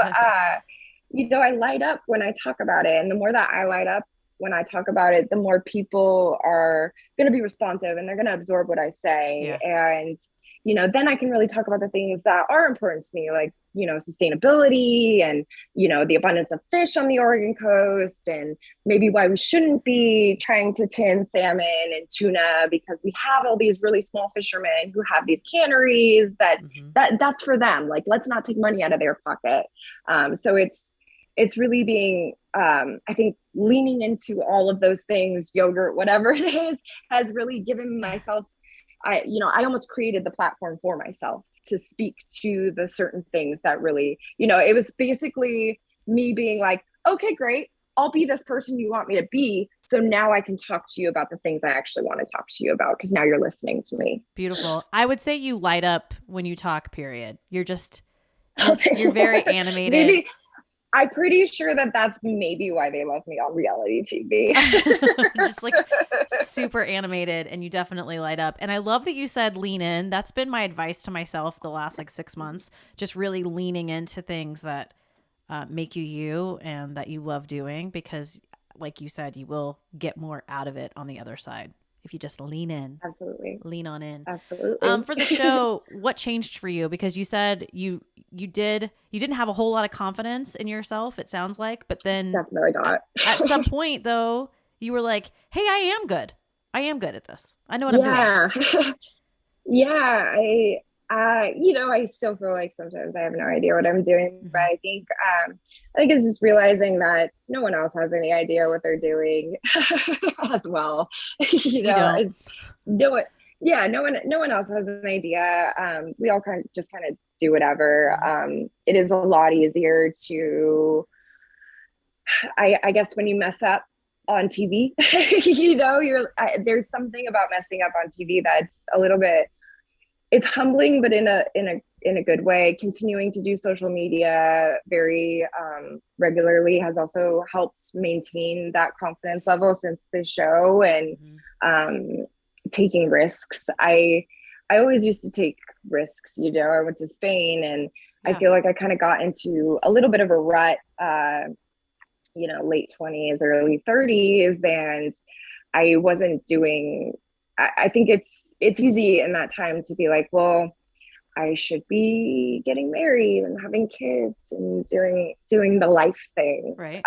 I light up when I talk about it. And the more that I light up when I talk about it, the more people are going to be responsive and they're going to absorb what I say. Yeah. And, then I can really talk about the things that are important to me, like, sustainability and, the abundance of fish on the Oregon coast, and maybe why we shouldn't be trying to tin salmon and tuna, because we have all these really small fishermen who have these canneries that's for them. Like, let's not take money out of their pocket. So it's really being, I think, leaning into all of those things, yogurt, whatever it is, has really given myself, I almost created the platform for myself to speak to the certain things that really, it was basically me being like, okay, great, I'll be this person you want me to be. So now I can talk to you about the things I actually want to talk to you about, because now you're listening to me. Beautiful. I would say you light up when you talk, period. You're you're very animated. Maybe. I'm pretty sure that's maybe why they love me on reality TV. Just like super animated, and you definitely light up. And I love that you said lean in. That's been my advice to myself the last 6 months, just really leaning into things that make you and that you love doing, because like you said, you will get more out of it on the other side if you just lean in. Absolutely. Lean on in. Absolutely. For the show, what changed for you? Because you said you didn't have a whole lot of confidence in yourself, it sounds like, but then definitely not. At some point though, you were like, hey, I am good at this. I know what I'm doing. Yeah. I still feel like sometimes I have no idea what I'm doing, but I think it's just realizing that no one else has any idea what they're doing as well. It's no one else has an idea. We all kind of do whatever. It is a lot easier to, I guess, when you mess up on TV, there's something about messing up on TV that's a little bit, it's humbling, but in a good way. Continuing to do social media very regularly has also helped maintain that confidence level since the show. And taking risks. I always used to take risks. I went to Spain, and I feel like I kind of got into a little bit of a rut, late 20s, early 30s, and I wasn't doing, I think it's easy in that time to be like, well, I should be getting married and having kids and doing the life thing. Right.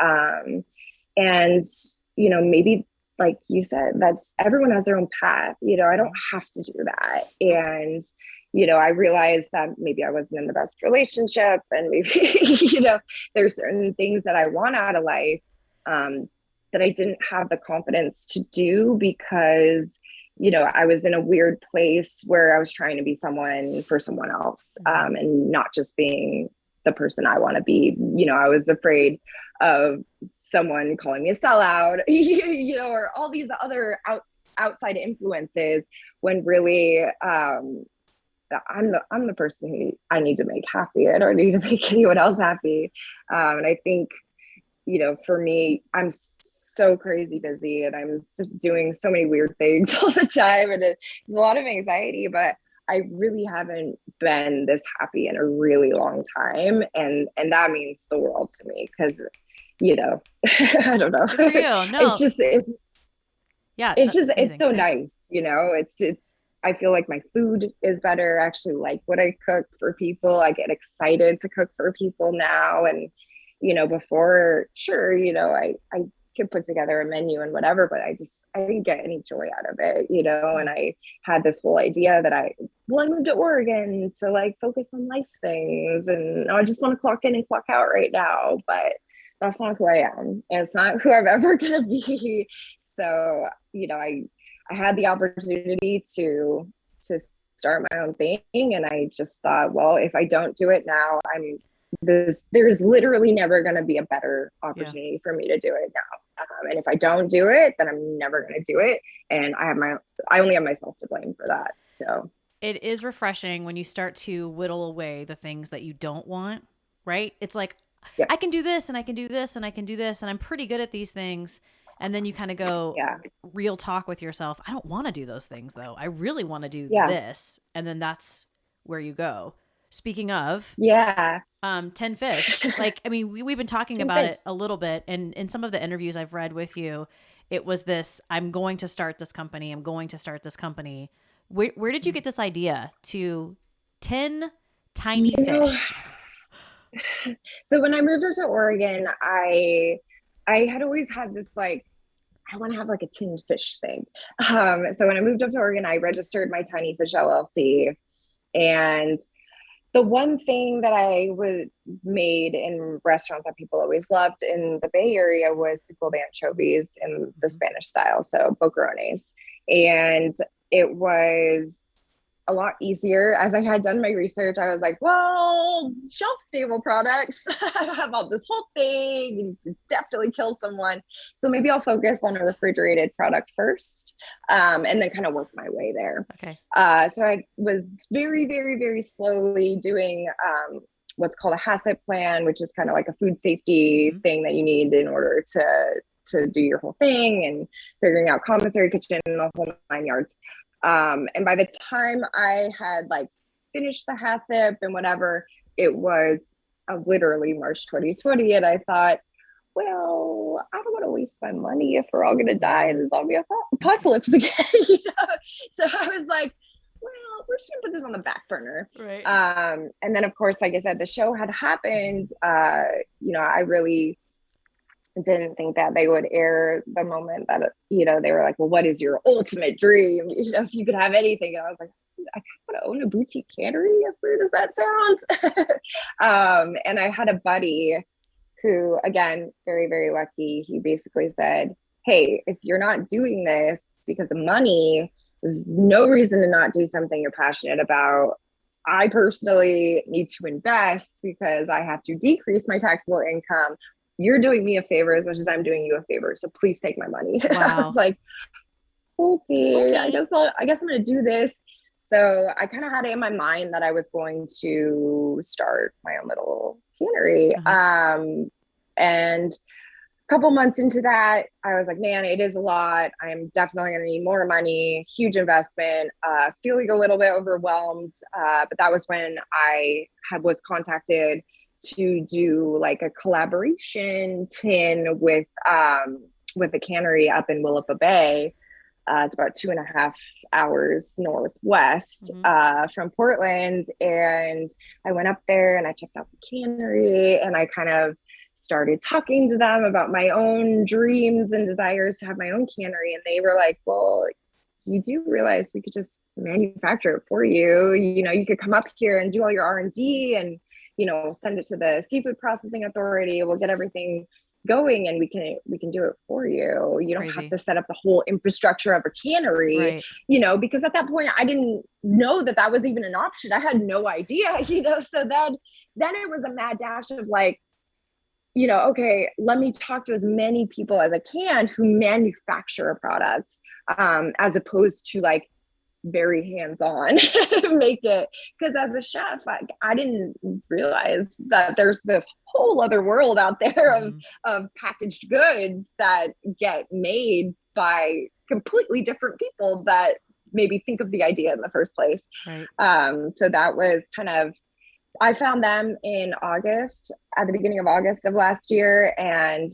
And, maybe, like you said, that's, everyone has their own path. I don't have to do that. And, I realized that maybe I wasn't in the best relationship, and maybe, there's certain things that I want out of life, that I didn't have the confidence to do, because I was in a weird place where I was trying to be someone for someone else, and not just being the person I want to be. I was afraid of someone calling me a sellout, or all these other outside influences, when really, I'm the person who I need to make happy. I don't need to make anyone else happy. And I think, for me, I'm so crazy busy and I'm doing so many weird things all the time, and it's a lot of anxiety, but I really haven't been this happy in a really long time. And that means the world to me because, I don't know. Good for you. It's No. just, Yeah, it's that's just, it's amazing. so nice, it's, I feel like my food is better. I actually like what I cook for people. I get excited to cook for people now. And, before, sure, I could put together a menu and whatever, but I didn't get any joy out of it, and Mm. I had this whole idea that I moved to Oregon to like focus on life things. And I just want to clock in and clock out right now, but that's not who I am. And it's not who I'm ever going to be. So, I had the opportunity to start my own thing, and I just thought, well, if I don't do it now, there's literally never going to be a better Yeah. opportunity for me to do it now. And if I don't do it, then I'm never going to do it, and I only have myself to blame for that. So It is refreshing when you start to whittle away the things that you don't want, right? It's like, yeah, I can do this and I can do this and I can do this and I'm pretty good at these things. And then you kind of go yeah, real talk with yourself. I don't want to do those things though. I really want to do yeah, this. And then that's where you go. Speaking of, yeah. 10 fish. Like, I mean, we've been talking Ten about fish. it a little bit. And in some of the interviews I've read with you, it was this, I'm going to start this company. I'm going to start this company. Where did you get this idea to 10 tiny You know, fish? so when I moved up to Oregon, I had always had this like I want to have like a tinned fish thing. So when I moved up to Oregon, I registered my Tiny Fish LLC. And the one thing that I was made in restaurants that people always loved in the Bay Area was pickled anchovies in the Mhm. Spanish style, so boquerones. And it was a lot easier. As I had done my research, I was like, well, shelf stable products have all this whole thing and definitely kill someone. So maybe I'll focus on a refrigerated product first, and then kind of work my way there. Okay. So I was very, very, very slowly doing what's called a HACCP plan, which is kind of like a food safety Mm-hmm. thing that you need in order to do your whole thing, and figuring out commissary kitchen and the whole 9 yards. And by the time I had like finished the HACCP and whatever, it was literally March 2020. And I thought, well, I don't want to waste my money if we're all going to die in the zombie apocalypse again. So I was like, well, we're just going to put this on the back burner. Right. And then, of course, like I said, the show had happened. I really didn't think that they would air the moment that they were like, well, what is your ultimate dream, if you could have anything. And I was like, I kind of want to own a boutique cannery, as weird as that sounds. And I had a buddy who, again, very, very lucky, he basically said, hey, if you're not doing this because of money, there's no reason to not do something you're passionate about. I personally need to invest because I have to decrease my taxable income. You're doing me a favor as much as I'm doing you a favor. So please take my money. I was Wow. like, okay, I Okay. guess I'm gonna do this. So I kind of had it in my mind that I was going to start my own little cannery. Uh-huh. And a couple months into that, I was like, man, it is a lot. I'm definitely gonna need more money, huge investment, feeling a little bit overwhelmed. But that was when was contacted to do like a collaboration tin with a cannery up in Willapa Bay. It's about 2.5 hours northwest Mm-hmm. from Portland. And I went up there and I checked out the cannery, and I kind of started talking to them about my own dreams and desires to have my own cannery. And they were like, well, you do realize we could just manufacture it for you. You could come up here and do all your R&D, and send it to the seafood processing authority. We'll get everything going, and we can do it for you. You don't have Crazy. to set up the whole infrastructure of a cannery, Right. because at that point I didn't know that was even an option. I had no idea. So then it was a mad dash of like, okay, let me talk to as many people as I can who manufacture a product, as opposed to like very hands-on make it, because as a chef I didn't realize that there's this whole other world out there Mm-hmm. of packaged goods that get made by completely different people that maybe think of the idea in the first place. Right. So that was kind of, I found them in August, at the beginning of August of last year, and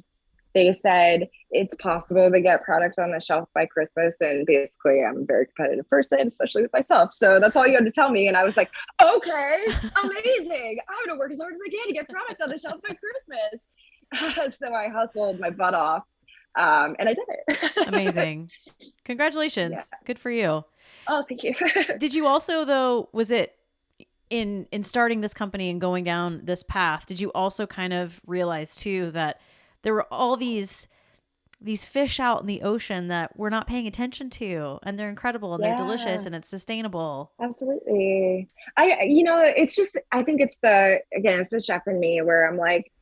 they said it's possible to get products on the shelf by Christmas. And basically, I'm a very competitive person, especially with myself. So that's all you had to tell me. And I was like, okay, amazing. I'm going to work as hard as I can to get product on the shelf by Christmas. So I hustled my butt off, and I did it. Amazing. Congratulations. Yeah. Good for you. Oh, thank you. Did you also, though, was it in starting this company and going down this path, did you also kind of realize too that there were all these fish out in the ocean that we're not paying attention to, and they're incredible and they're delicious Yeah. and it's sustainable? Absolutely. It's just, I think again, it's the chef in me where I'm like,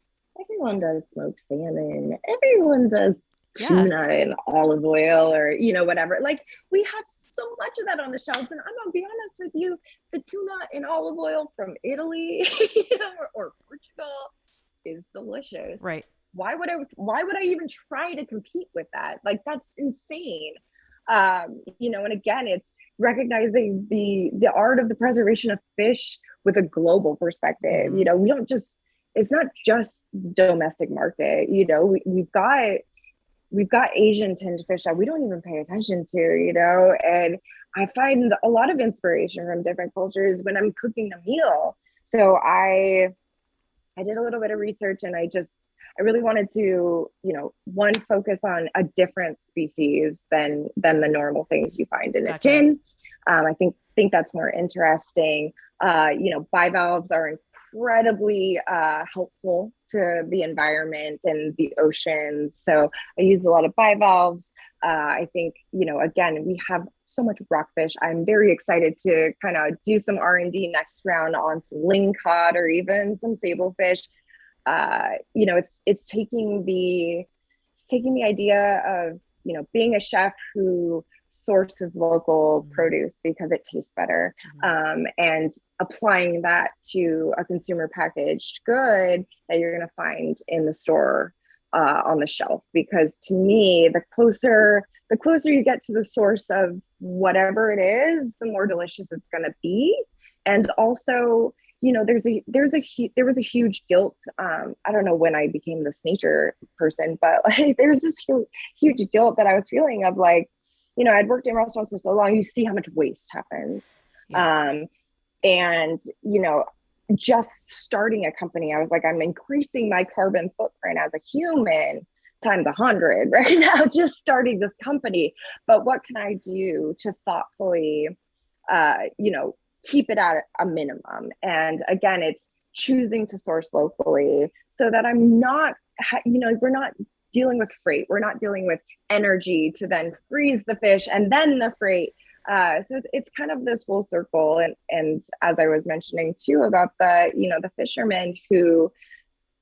everyone does smoked salmon, everyone does Yeah. tuna in olive oil, or, whatever. Like, we have so much of that on the shelves. And I'm going to be honest with you, the tuna in olive oil from Italy, or Portugal is delicious. Right. Why would I even try to compete with that? Like, that's insane. And again, it's recognizing the art of the preservation of fish with a global perspective. Mm-hmm. We don't just, it's not just the domestic market. We've got Asian tinned fish that we don't even pay attention to, and I find a lot of inspiration from different cultures when I'm cooking a meal. So I did a little bit of research, and I really wanted to, one, focus on a different species than the normal things you find in a Gotcha. tin. I think that's more interesting. Bivalves are incredibly helpful to the environment and the oceans. So I use a lot of bivalves. I think, again, we have so much rockfish. I'm very excited to kind of do some R&D next round on some lingcod or even some sablefish. It's taking the idea of, being a chef who sources local produce because it tastes better, and applying that to a consumer packaged good that you're going to find in the store, on the shelf. Because to me, the closer you get to the source of whatever it is, the more delicious it's going to be. And also, there was a huge guilt. I don't know when I became this nature person, but like, there's this huge guilt that I was feeling of, like, I'd worked in restaurants for so long. You see how much waste happens. Yeah. And, just starting a company, I was like, I'm increasing my carbon footprint as a human times 100 right now, just starting this company. But what can I do to thoughtfully, keep it at a minimum? And again, it's choosing to source locally so that I'm not, we're not dealing with freight. We're not dealing with energy to then freeze the fish and then the freight. So it's kind of this full circle. And as I was mentioning too about the fishermen who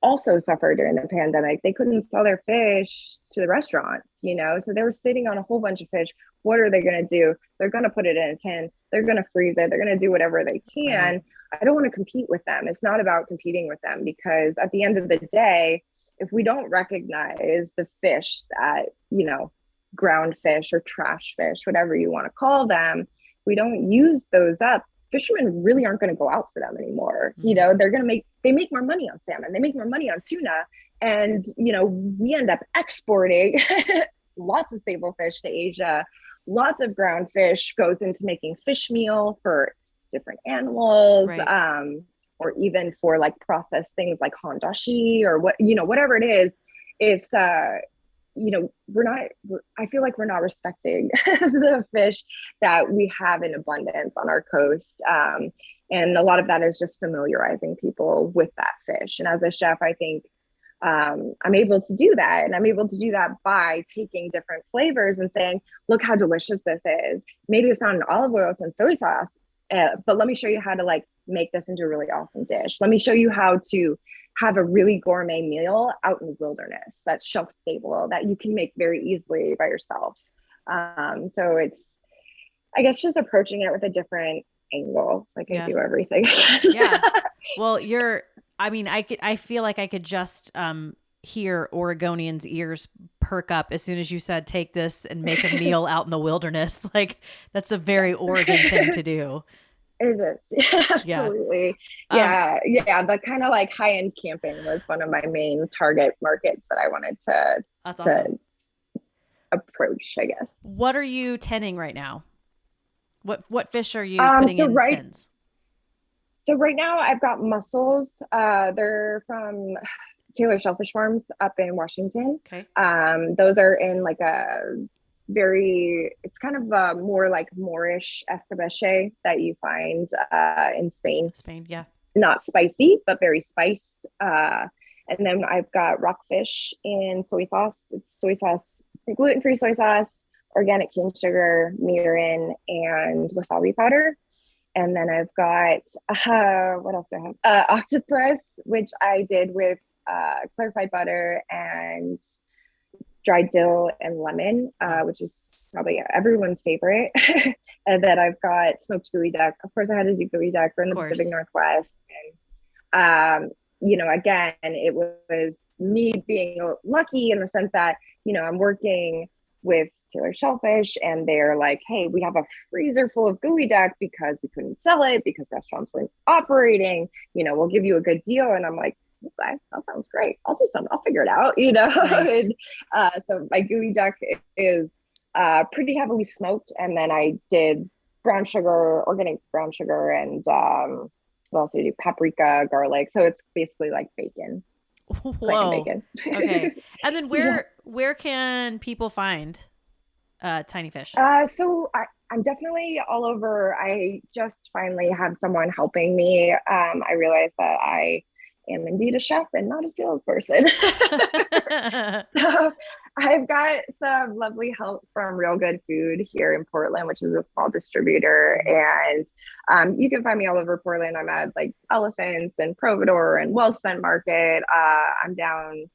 also suffered during the pandemic, they couldn't sell their fish to the restaurants, so they were sitting on a whole bunch of fish. What are they going to do? They're going to put it in a tin. They're going to freeze it. They're going to do whatever they can. Right. I don't want to compete with them. It's not about competing with them, because at the end of the day, if we don't recognize the fish that, ground fish or trash fish, whatever you want to call them, we don't use those up, fishermen really aren't going to go out for them anymore. Mm-hmm. They make more money on salmon, they make more money on tuna, and we end up exporting lots of sable fish to Asia. Lots of ground fish goes into making fish meal for different animals, Right. or even for like processed things like hondashi or whatever it is. I feel like we're not respecting the fish that we have in abundance on our coast. And a lot of that is just familiarizing people with that fish. And as a chef, I think, I'm able to do that. And I'm able to do that by taking different flavors and saying, look how delicious this is. Maybe it's not an olive oil, it's in soy sauce. But let me show you how to like make this into a really awesome dish. Let me show you how to have a really gourmet meal out in the wilderness that's shelf stable, that you can make very easily by yourself. So I guess just approaching it with a different angle, like I Yeah. do everything. Yeah. Well, I mean, I feel like I could just hear Oregonians' ears perk up as soon as you said, take this and make a meal out in the wilderness. Like, that's a very Oregon thing to do. It is. Yeah, Yeah. absolutely. Um, Yeah. The kind of like high end camping was one of my main target markets that I wanted that's to awesome. approach, I guess. What are you tenning right now? What fish are you Um, putting so in right tins? so right now I've got mussels. They're from Taylor Shellfish Farms up in Washington. Okay. Those are in like a it's kind of a more like Moorish escabeche that you find in Spain. Spain. Yeah. Not spicy, but very spiced. And then I've got rockfish in soy sauce. It's soy sauce, gluten-free soy sauce, organic cane sugar, mirin, and wasabi powder. And then I've got what else do I have? Octopus, which I did with clarified butter and dried dill and lemon, Wow. which is probably everyone's favorite. And then I've got smoked gooey duck. Of course, I had to do gooey duck. We're in Of the Pacific course. Northwest. And, again, it was me being lucky in the sense that, I'm working with Taylor Shellfish and they're like, hey, we have a freezer full of gooey duck because we couldn't sell it because restaurants weren't operating. We'll give you a good deal. And I'm like, okay, that sounds great. I'll do something. I'll figure it out, Nice. and so my gooey duck is pretty heavily smoked. And then I did brown sugar, organic brown sugar, and what else do you do? Paprika, garlic. So it's basically like bacon, plain Whoa. bacon. Okay. And then Yeah. where can people find tiny fish? I'm definitely all over. I just finally have someone helping me. I realized that I am indeed a chef and not a salesperson. So I've got some lovely help from Real Good Food here in Portland, which is a small distributor. And you can find me all over Portland. I'm at like Elephants and Providore and Well Spent Market. I'm down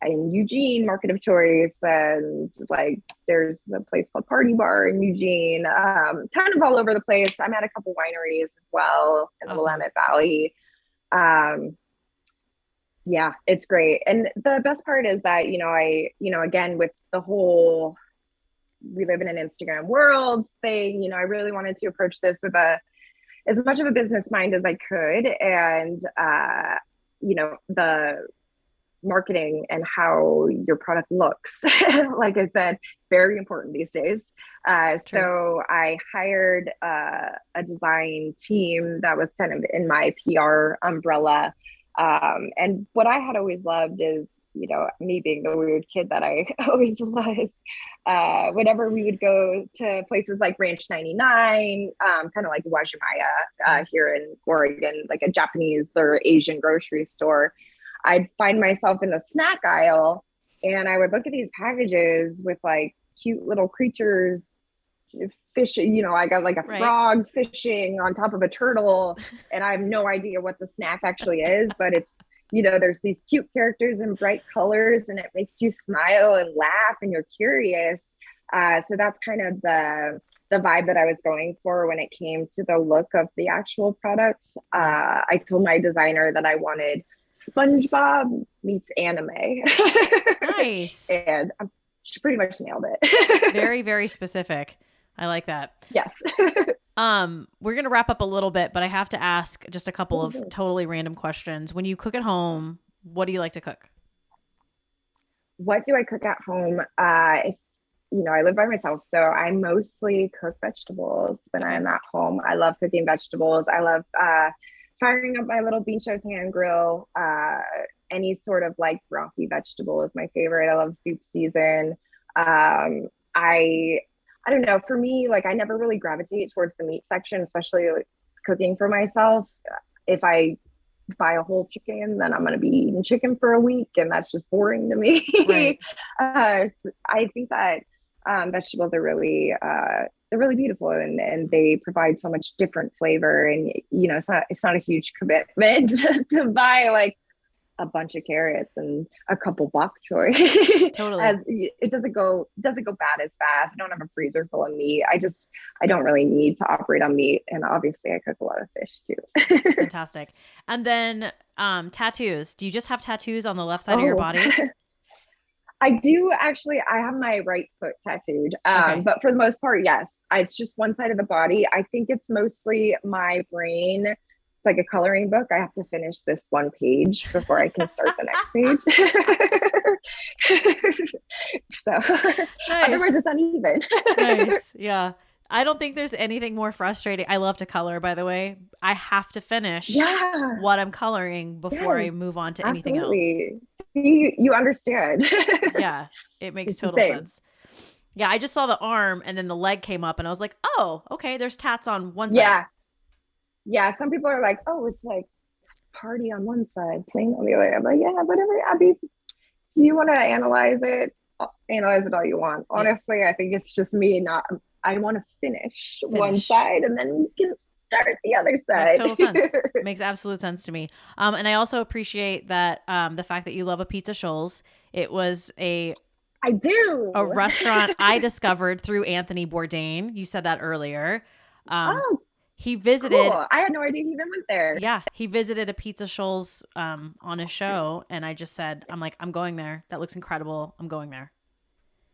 in Eugene, Market of Choice, and like there's a place called Party Bar in Eugene. Kind of all over the place. I'm at a couple wineries as well in the Awesome. Willamette Valley. Um, yeah, it's great. And the best part is that, again, with the whole we live in an Instagram world thing, I really wanted to approach this with as much of a business mind as I could. And, the marketing and how your product looks, like I said, very important these days. True. So I hired a design team that was kind of in my PR umbrella. And what I had always loved is, me being the weird kid that I always was, whenever we would go to places like Ranch 99, kind of like Wajimaya here in Oregon, like a Japanese or Asian grocery store, I'd find myself in the snack aisle and I would look at these packages with like cute little creatures fishing. I got like a Right. frog fishing on top of a turtle, and I have no idea what the snack actually is, but there's these cute characters and bright colors, and it makes you smile and laugh, and you're curious. So that's kind of the vibe that I was going for when it came to the look of the actual product. Nice. I told my designer that I wanted SpongeBob meets anime. Nice. And she pretty much nailed it. Very, very specific. I like that. Yes. We're gonna wrap up a little bit, but I have to ask just a couple of totally random questions. When you cook at home, what do you like to cook? What do I cook at home? I live by myself, so I mostly cook vegetables when Okay. I'm at home. I love cooking vegetables. I love firing up my little Bean Shotan grill. Any sort of like brothy vegetable is my favorite. I love soup season. I don't know. For me, like I never really gravitate towards the meat section, especially like, cooking for myself. If I buy a whole chicken, then I'm going to be eating chicken for a week, and that's just boring to Right. me. I think that vegetables are they're really beautiful, and they provide so much different flavor. And it's not a huge commitment to buy like a bunch of carrots and a couple bok choy. Totally. It doesn't go bad as fast. I don't have a freezer full of meat. I don't really need to operate on meat, and obviously I cook a lot of fish too. Fantastic. And then tattoos. Do you just have tattoos on the left side of your Oh, body? I do actually. I have my right foot tattooed, Okay. but for the most part, yes. It's just one side of the body. I think it's mostly my brain. It's like a coloring book. I have to finish this one page before I can start the next page. So otherwise, Nice. it's uneven. Nice. Yeah. I don't think there's anything more frustrating. I love to color, by the way. I have to finish Yeah. what I'm coloring before Yes. I move on to anything else. Absolutely. You understand. Yeah, it makes It's the total same. sense. Yeah, I just saw the arm and then the leg came up and I was like, oh, okay, there's tats on one side. Yeah. Yeah. Some people are like, oh, it's like party on one side, plain on the other. I'm like, yeah, whatever. I mean, you want to analyze it all you want. Yeah, Honestly, I think it's just me not, I want to finish one finish. side and then we can start the other Makes side. total sense. Makes absolute sense to me. And I also appreciate that the fact that you love a pizza Shoals. It was I do. a restaurant I discovered through Anthony Bourdain. You said that earlier. Um, Oh, he visited, cool. I had no idea he even went there. yeah, he visited a pizza Shoals on his show, and I just said, I'm like, I'm going there. That looks incredible. I'm going there.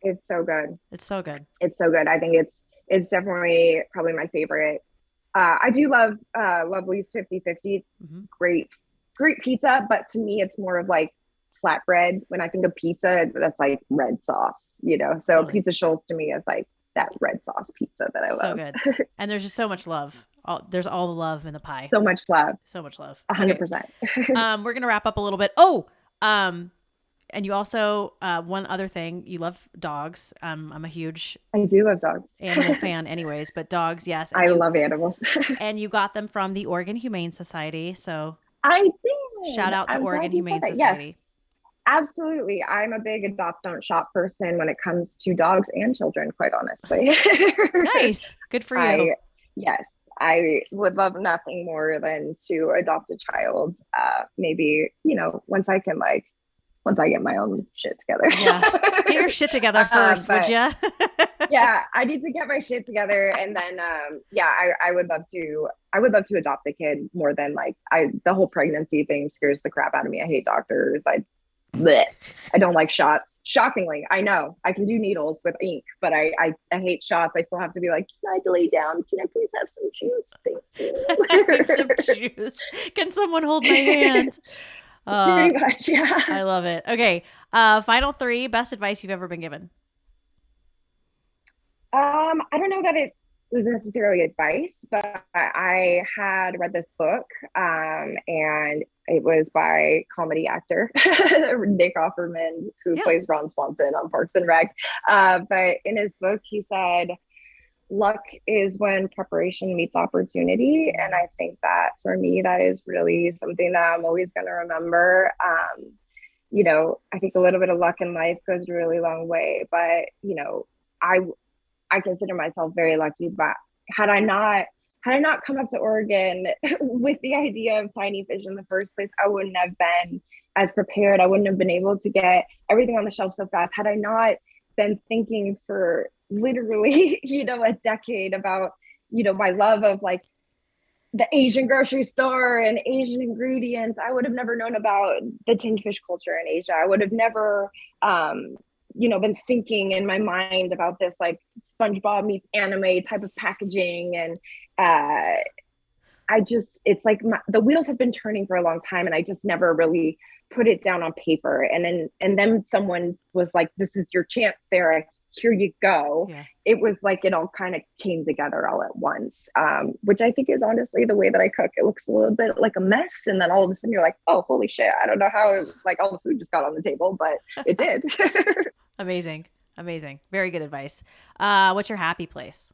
It's so good. It's so good. It's so good. I think it's definitely probably my favorite. I do love Lovely's 50/50. Hmm. Great pizza, but to me it's more of like flatbread. When I think of pizza, that's like red sauce, you know. So Totally. pizza Shoals to me is like that red sauce pizza that I So love. good. And there's just so much love. There's all the love in the pie. So much love. So much love. Okay. 100%. We're gonna wrap up a little bit. Oh, um, and you also one other thing, you love dogs. I'm a huge I do love dogs. animal fan, anyways, but dogs, yes. I love animals. And you got them from the Oregon Humane Society. So I did. shout out to I'm Oregon glad you said Humane that. Yes, Society. absolutely. I'm a big adopt don't shop person when it comes to dogs and children, quite honestly. Nice. Good for you. I yes, I would love nothing more than to adopt a child. Maybe, once I get my own shit together. Yeah. Get your shit together first, would But you? yeah, I need to get my shit together, and then yeah, I would love to. I would love to adopt a kid more than like the whole pregnancy thing scares the crap out of me. I hate doctors. Bleh. I don't like shots. Shockingly, I know I can do needles with ink, but I hate shots. I still have to be like, can I lay down? Can I please have some juice? I Thank need some you. juice. Can someone hold my hand? Uh, Pretty much, yeah. I love it. Okay. Final three, best advice you've ever been given. I don't know that it was necessarily advice, but I had read this book, and it was by comedy actor Nick Offerman, who Yeah. plays Ron Swanson on Parks and Rec. But in his book, he said, "Luck is when preparation meets opportunity," and I think that for me, that is really something that I'm always going to remember. I think a little bit of luck in life goes a really long way, but I I consider myself very lucky. But had I not had I not come up to Oregon with the idea of tiny fish in the first place, I wouldn't have been as prepared. I wouldn't have been able to get everything on the shelf so fast. Had I not been thinking for literally, a decade about, my love of like the Asian grocery store and Asian ingredients, I would have never known about the tinned fish culture in Asia. I would have never, been thinking in my mind about this like SpongeBob meets anime type of packaging. And it's like the wheels have been turning for a long time, and I just never really put it down on paper. And then someone was like, "This is your chance, Sarah. Here you go." Yeah. It was like it all kind of came together all at once, which I think is honestly the way that I cook. It looks a little bit like a mess, and then all of a sudden you're like, "Oh, holy shit! I don't know how like all the food just got on the table, but it did." Amazing. Amazing. Very good advice. What's your happy place?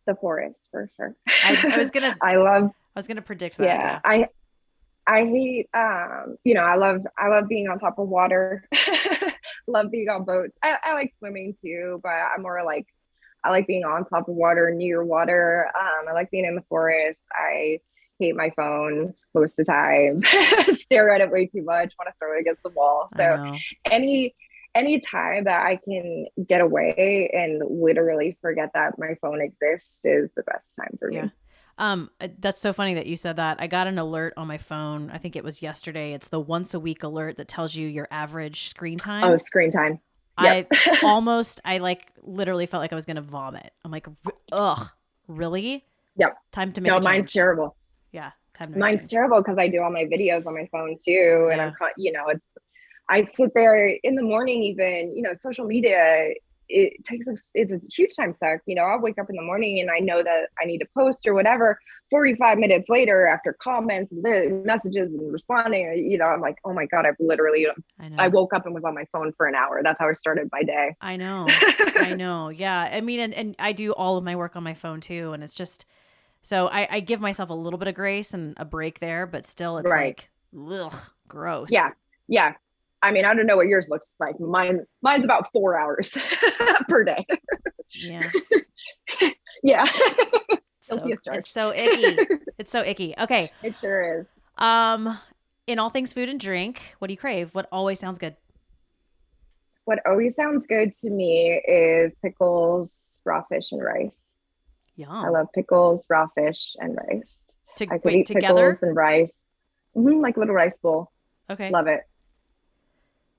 The forest for sure. I was gonna I love. I was gonna predict that. Yeah, Yeah. I hate, I love being on top of water. Love being on boats. I like swimming too, but I'm more like, I like being on top of water, near water. I like being in the forest. hate my phone most of the time, stare at it way too much, want to throw it against the wall. I So know. any time that I can get away and literally forget that my phone exists is the best time for Yeah. me. That's so funny that you said that. I got an alert on my phone. I think it was yesterday. It's the once a week alert that tells you your average screen Oh, time. screen time. Yep. I like literally felt like I was going to vomit. I'm like, ugh, really? Yep. Time to make No, a mine's change. terrible. Yeah. Time to make a Mine's change. terrible because I do all my videos on my phone too. And Yeah. I sit there in the morning, even, social media, it's a huge time suck. I'll wake up in the morning and I know that I need to post or whatever. 45 minutes later, after comments and the messages and responding, I'm like, oh my God, I I know. woke up and was on my phone for an hour. That's how I started my day. I know. I know. Yeah. I mean, and I do all of my work on my phone too. And it's just, so I give myself a little bit of grace and a break there, but still it's Right. like, ugh, gross. Yeah. Yeah. I mean, I don't know what yours looks like. Mine's about 4 hours per day. Yeah. Yeah. Guilty So as it's charged. so icky. It's so icky. Okay. It sure is. Um, in all things food and drink, what do you crave? What always sounds good? What always sounds good to me is pickles, raw fish, and rice. I Yum. love pickles, raw fish, and rice. I could Wait, eat pickles together? and rice, like a little rice bowl. Okay. Love it.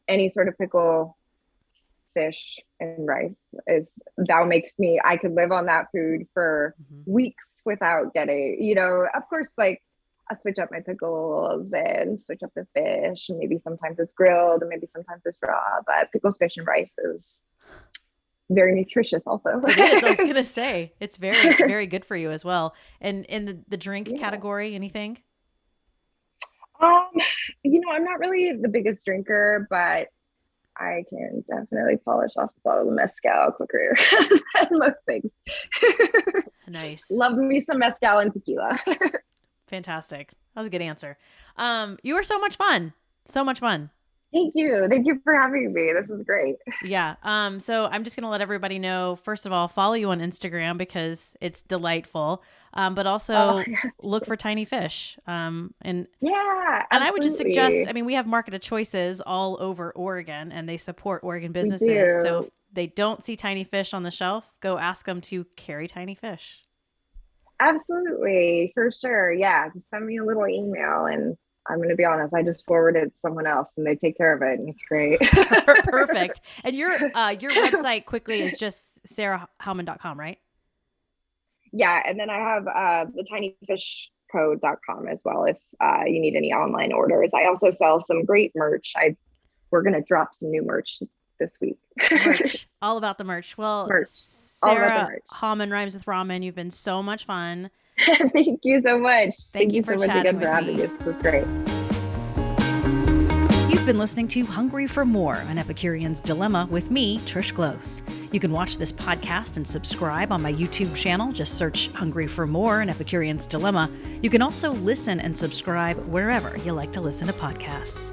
Any sort of pickle, fish, and rice is that makes me. I could live on that food for Hmm. weeks without getting. Of course, like I switch up my pickles and switch up the fish, and maybe sometimes it's grilled, and maybe sometimes it's raw. But pickles, fish, and rice is very nutritious also. It is. I was gonna say it's very, very good for you as well. And in the drink Yeah. category, anything? Um, I'm not really the biggest drinker, but I can definitely polish off a bottle of mezcal quicker than most things. Nice. Love me some mezcal and tequila. Fantastic. That was a good answer. You were so much fun. So much fun. Thank you. Thank you for having me. This is great. Yeah. So I'm just gonna let everybody know, first of all, follow you on Instagram because it's delightful. But also Yeah. look for tiny fish. Yeah, And I would just suggest, absolutely. I mean, we have marketed choices all over Oregon and they support Oregon We businesses. So if do. they don't see tiny fish on the shelf, go ask them to carry tiny fish. Absolutely. For sure. Yeah. Just send me a little email and I'm going to be honest, I just forwarded it to someone else and they take care of it and it's great. Perfect. And your website quickly is just sarahhauman.com, right? Yeah, and then I have the tinyfishco.com as well if you need any online orders. I also sell some great merch. We're gonna drop some new merch this week. Merch. All about the merch. Well, Merch. All about the Sarah merch. Hauman rhymes with ramen. You've been so much fun. Thank you so much. Thank Thank you you for so much chatting again for with having me. me. This was great. You've been listening to Hungry for More, an Epicurean's Dilemma with me, Trish Close. You can watch this podcast and subscribe on my YouTube channel. Just search Hungry for More, an Epicurean's Dilemma. You can also listen and subscribe wherever you like to listen to podcasts.